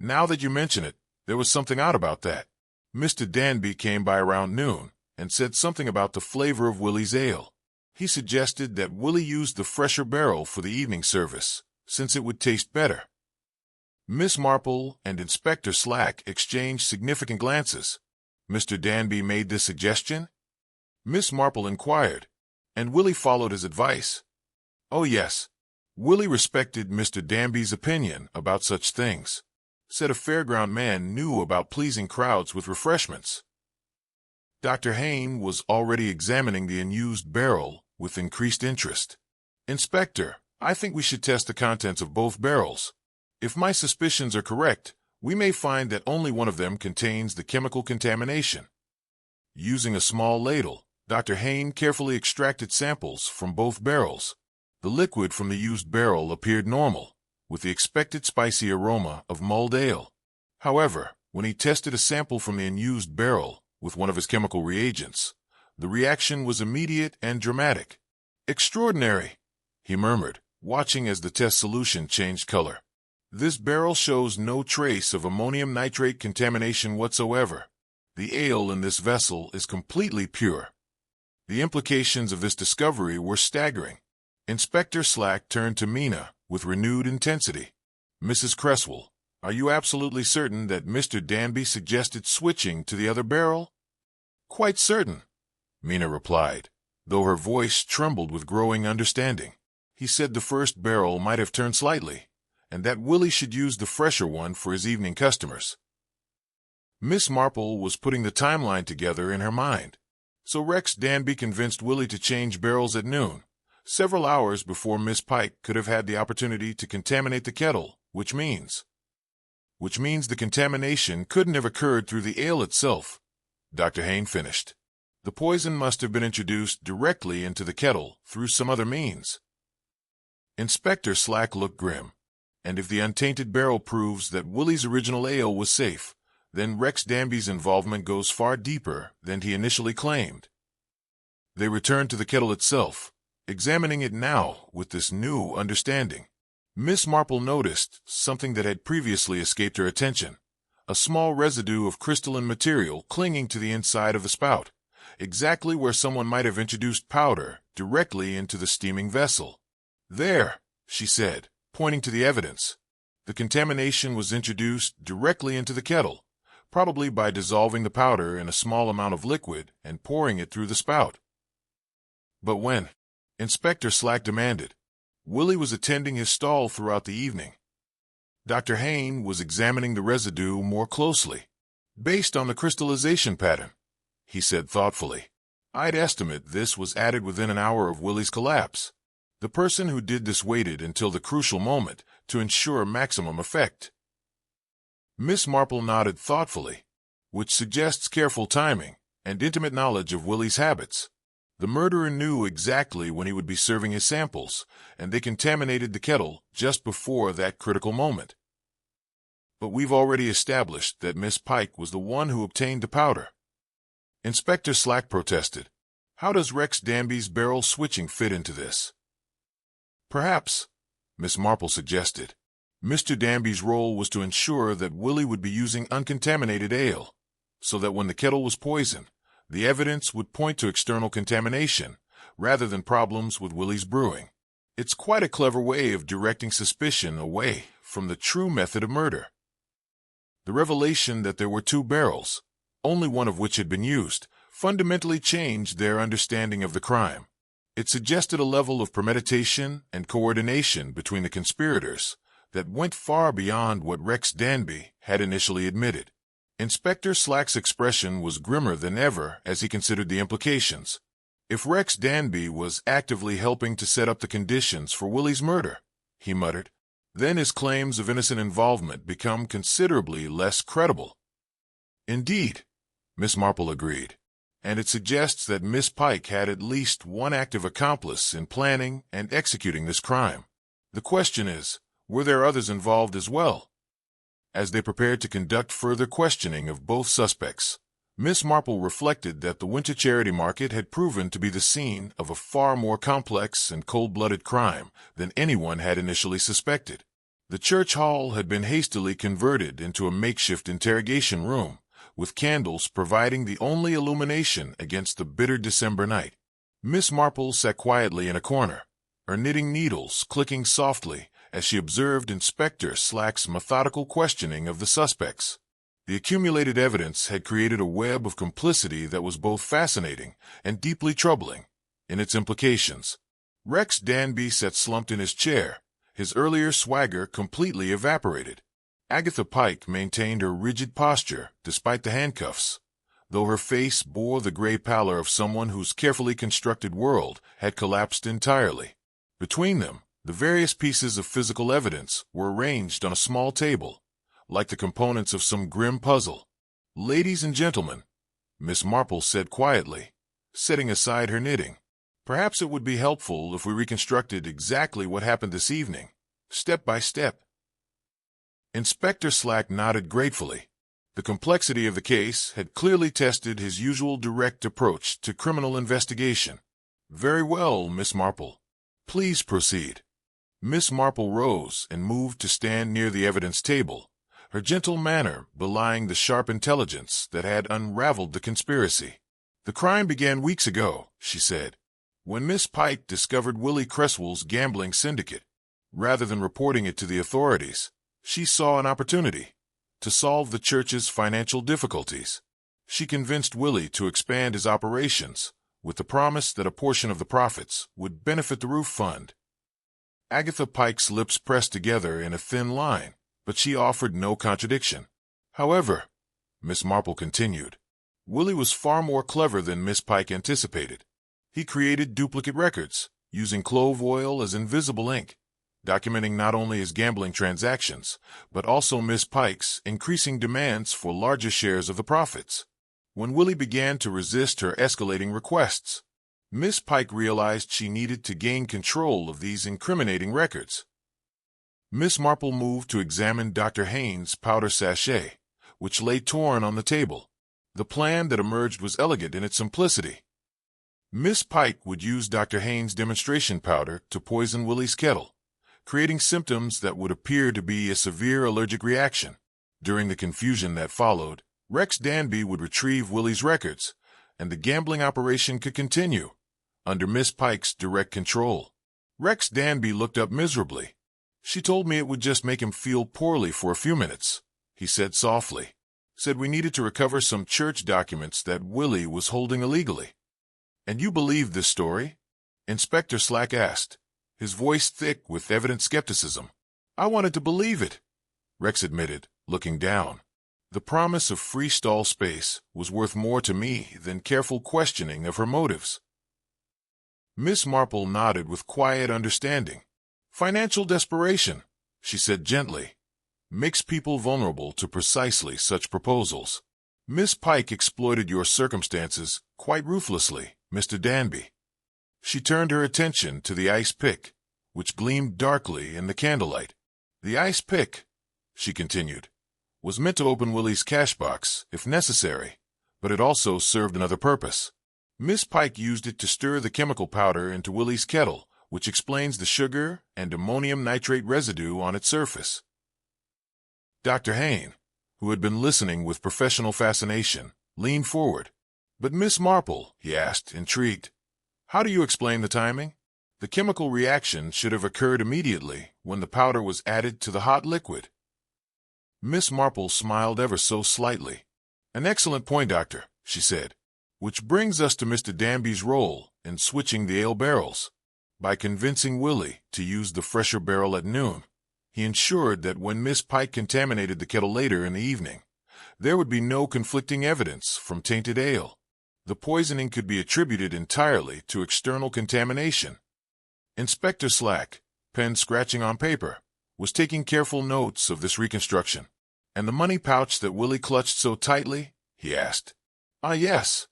"Now that you mention it, there was something odd about that. Mr. Danby came by around noon and said something about the flavor of Willie's ale. He suggested that Willie used the fresher barrel for the evening service, since it would taste better." MissMarple and Inspector Slack exchanged significant glances. "Mr. Danby made this suggestion?" MissMarple inquired, and Willie followed his advice. "Oh, yes. Willie respected Mr. Danby's opinion about such things. Said a fairground man knew about pleasing crowds with refreshments." Dr. Hayne was already examining the unused barrel with increased interest. "Inspector, I think we should test the contents of both barrels. If my suspicions are correct, we may find that only one of them contains the chemical contamination." Using a small ladle, Dr. Hayne carefully extracted samples from both barrels. The liquid from the used barrel appeared normal, with the expected spicy aroma of mulled ale. However, when he tested a sample from the unused barrel with one of his chemical reagents, the reaction was immediate and dramatic. "Extraordinary," he murmured, watching as the test solution changed color. "This barrel shows no trace of ammonium nitrate contamination whatsoever. The ale in this vessel is completely pure." The implications of this discovery were staggering. Inspector Slack turned to Mina with renewed intensity. "Mrs. Cresswell, are you absolutely certain that Mr. Danby suggested switching to the other barrel?" "Quite certain," Mina replied, though her voice trembled with growing understanding. "He said the first barrel might have turned slightly, and that Willie should use the fresher one for his evening customers." MissMarple was putting the timeline together in her mind. So Rex Danby convinced Willie to change barrels at noon, several hours before Miss Pike could have had the opportunity to contaminate the kettle, which means the contamination couldn't have occurred through the ale itself, Dr. Hayne finished. The poison must have been introduced directly into the kettle through some other means. Inspector Slack looked grim, and if the untainted barrel proves that Willie's original ale was safe, then Rex Danby's involvement goes far deeper than he initially claimed. They returned to the kettle itself, examining it now with this new understanding. MissMarple noticed something that had previously escaped her attention, a small residue of crystalline material clinging to the inside of the spout, exactly where someone might have introduced powder directly into the steaming vessel. "There," she said, pointing to the evidence. "The contamination was introduced directly into the kettle, probably by dissolving the powder in a small amount of liquid and pouring it through the spout." "But when?" Inspector Slack demanded. "Willie was attending his stall throughout the evening." Dr. Hayne was examining the residue more closely. "Based on the crystallization pattern," he said thoughtfully, "I'd estimate this was added within an hour of Willie's collapse. The person who did this waited until the crucial moment to ensure maximum effect." MissMarple nodded thoughtfully, which suggests careful timing and intimate knowledge of Willie's habits. The murderer knew exactly when he would be serving his samples, and they contaminated the kettle just before that critical moment. "But we've already established that Miss Pike was the one who obtained the powder," Inspector Slack protested. "How does Rex Danby's barrel switching fit into this?" "Perhaps," MissMarple suggested, "Mr. Danby's role was to ensure that Willie would be using uncontaminated ale, so that when the kettle was poisoned, the evidence would point to external contamination, rather than problems with Willie's brewing. It's quite a clever way of directing suspicion away from the true method of murder. The revelation that there were 2 barrels, only one of which had been used, fundamentally changed their understanding of the crime. It suggested a level of premeditation and coordination between the conspirators that went far beyond what Rex Danby had initially admitted. Inspector Slack's expression was grimmer than ever as he considered the implications. If Rex Danby was actively helping to set up the conditions for Willie's murder, he muttered, then his claims of innocent involvement become considerably less credible. Indeed, MissMarple agreed, and it suggests that Miss Pike had at least one active accomplice in planning and executing this crime. The question is, were there others involved as well? As they prepared to conduct further questioning of both suspects, MissMarple reflected that the winter charity market had proven to be the scene of a far more complex and cold-blooded crime than anyone had initially suspected. The church hall had been hastily converted into a makeshift interrogation room, with candles providing the only illumination against the bitter December night. MissMarple sat quietly in a corner, her knitting needles clicking softly as she observed Inspector Slack's methodical questioning of the suspects. The accumulated evidence had created a web of complicity that was both fascinating and deeply troubling in its implications. Rex Danby sat slumped in his chair, his earlier swagger completely evaporated. Agatha Pike maintained her rigid posture despite the handcuffs, though her face bore the gray pallor of someone whose carefully constructed world had collapsed entirely. Between them, the various pieces of physical evidence were arranged on a small table, like the components of some grim puzzle. "Ladies and gentlemen," MissMarple said quietly, setting aside her knitting, "perhaps it would be helpful if we reconstructed exactly what happened this evening, step by step." Inspector Slack nodded gratefully. The complexity of the case had clearly tested his usual direct approach to criminal investigation. "Very well, MissMarple. Please proceed." MissMarple rose and moved to stand near the evidence table, her gentle manner belying the sharp intelligence that had unraveled the conspiracy. "The crime began weeks ago," she said, "when Miss Pike discovered Willie Cresswell's gambling syndicate. Rather than reporting it to the authorities, she saw an opportunity to solve the church's financial difficulties. She convinced Willie to expand his operations, with the promise that a portion of the profits would benefit the roof fund." Agatha Pike's lips pressed together in a thin line, but she offered no contradiction. "However," MissMarple continued, "Willie was far more clever than Miss Pike anticipated. He created duplicate records, using clove oil as invisible ink, documenting not only his gambling transactions, but also Miss Pike's increasing demands for larger shares of the profits. When Willie began to resist her escalating requests, Miss Pike realized she needed to gain control of these incriminating records." MissMarple moved to examine Dr. Haynes' powder sachet, which lay torn on the table. The plan that emerged was elegant in its simplicity. Miss Pike would use Dr. Haynes' demonstration powder to poison Willie's kettle, creating symptoms that would appear to be a severe allergic reaction. During the confusion that followed, Rex Danby would retrieve Willie's records, and the gambling operation could continue, under Miss Pike's direct control. Rex Danby looked up miserably. "She told me it would just make him feel poorly for a few minutes," he said softly. "Said we needed to recover some church documents that Willie was holding illegally." "And you believe this story?" Inspector Slack asked, his voice thick with evident skepticism. "I wanted to believe it," Rex admitted, looking down. "The promise of free stall space was worth more to me than careful questioning of her motives." MissMarple nodded with quiet understanding. "Financial desperation," she said gently, "makes people vulnerable to precisely such proposals. Miss Pike exploited your circumstances quite ruthlessly, Mr. Danby." She turned her attention to the ice pick, which gleamed darkly in the candlelight. "The ice pick," she continued, "was meant to open Willie's cash box, if necessary, but it also served another purpose. Miss Pike used it to stir the chemical powder into Willie's kettle, which explains the sugar and ammonium nitrate residue on its surface." Dr. Haynes, who had been listening with professional fascination, leaned forward. "But Miss Marple," he asked, intrigued, "how do you explain the timing? The chemical reaction should have occurred immediately when the powder was added to the hot liquid." Miss Marple smiled ever so slightly. "An excellent point, Doctor," she said. "Which brings us to Mr. Danby's role in switching the ale barrels. By convincing Willie to use the fresher barrel at noon, he ensured that when Miss Pike contaminated the kettle later in the evening, there would be no conflicting evidence from tainted ale. The poisoning could be attributed entirely to external contamination." Inspector Slack, pen scratching on paper, was taking careful notes of this reconstruction. "And the money pouch that Willie clutched so tightly?" he asked. "Ah, yes,"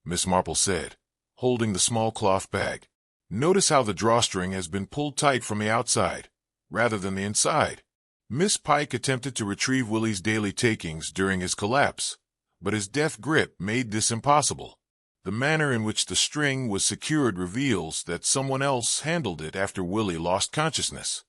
Miss Marple said, holding the small cloth bag. "Notice how the drawstring has been pulled tight from the outside, rather than the inside." Miss Pike attempted to retrieve Willie's daily takings during his collapse, but his death grip made this impossible. The manner in which the string was secured reveals that someone else handled it after Willie lost consciousness.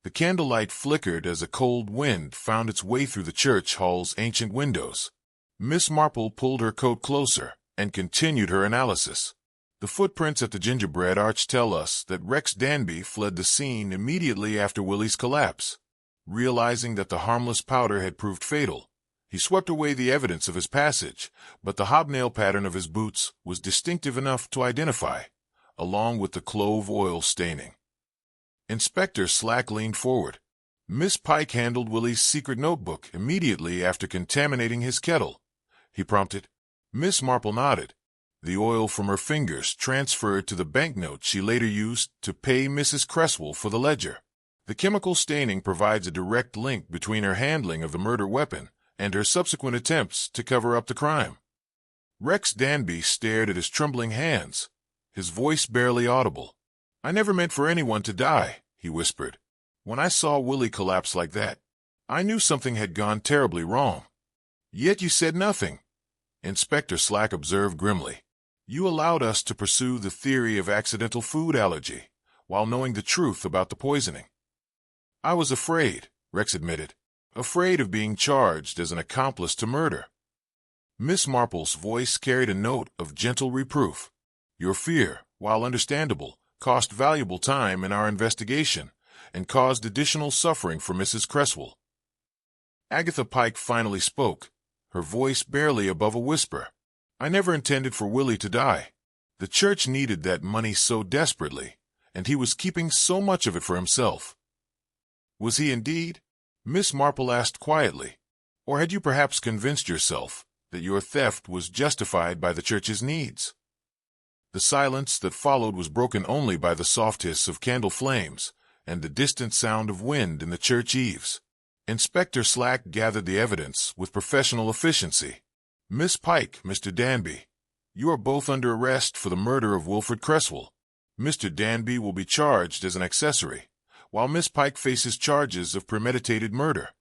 The candlelight flickered as a cold wind found its way through the church hall's ancient windows. Miss Marple pulled her coat closer and continued her analysis. "The footprints at the gingerbread arch tell us that Rex Danby fled the scene immediately after Willie's collapse. Realizing that the harmless powder had proved fatal, he swept away the evidence of his passage, but the hobnail pattern of his boots was distinctive enough to identify, along with the clove oil staining." Inspector Slack leaned forward. "Miss Pike handled Willie's secret notebook immediately after contaminating his kettle," he prompted. Miss Marple nodded. The oil from her fingers transferred to the banknote she later used to pay Mrs. Cresswell for the ledger. The chemical staining provides a direct link between her handling of the murder weapon and her subsequent attempts to cover up the crime. Rex Danby stared at his trembling hands, his voice barely audible. "I never meant for anyone to die," he whispered. "When I saw Willie collapse like that, I knew something had gone terribly wrong." "Yet you said nothing," Inspector Slack observed grimly. "You allowed us to pursue the theory of accidental food allergy, while knowing the truth about the poisoning." "I was afraid," Rex admitted. "Afraid of being charged as an accomplice to murder." Miss Marple's voice carried a note of gentle reproof. "Your fear, while understandable, cost valuable time in our investigation and caused additional suffering for Mrs. Cresswell." Agatha Pike finally spoke, her voice barely above a whisper. "I never intended for Willie to die. The church needed that money so desperately, and he was keeping so much of it for himself." "Was he indeed?" Miss Marple asked quietly. "Or had you perhaps convinced yourself that your theft was justified by the church's needs?" The silence that followed was broken only by the soft hiss of candle flames and the distant sound of wind in the church eaves. Inspector Slack gathered the evidence with professional efficiency. "Miss Pike, Mr. Danby, you are both under arrest for the murder of Wilfred Cresswell. Mr. Danby will be charged as an accessory, while Miss Pike faces charges of premeditated murder."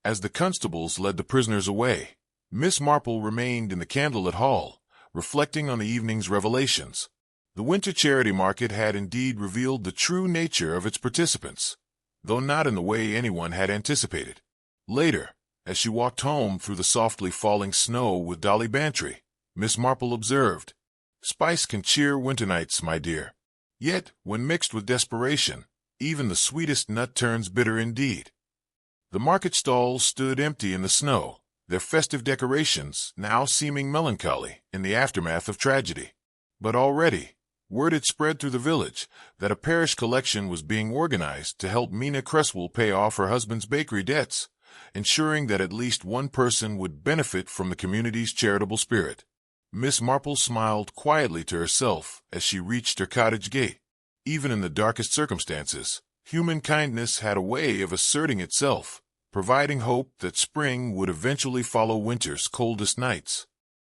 As the constables led the prisoners away, Miss Marple remained in the candlelit hall, reflecting on the evening's revelations. The winter charity market had indeed revealed the true nature of its participants, though not in the way anyone had anticipated. Later, as she walked home through the softly falling snow with Dolly Bantry, Miss Marple observed, "Spice can cheer winter nights, my dear. Yet, when mixed with desperation, even the sweetest nut turns bitter indeed." The market stalls stood empty in the snow, their festive decorations now seeming melancholy in the aftermath of tragedy. But already, word had spread through the village that a parish collection was being organized to help Mina Cresswell pay off her husband's bakery debts, ensuring that at least one person would benefit from the community's charitable spirit. Miss Marple smiled quietly to herself as she reached her cottage gate. Even in the darkest circumstances, human kindness had a way of asserting itself, providing hope that spring would eventually follow winter's coldest nights.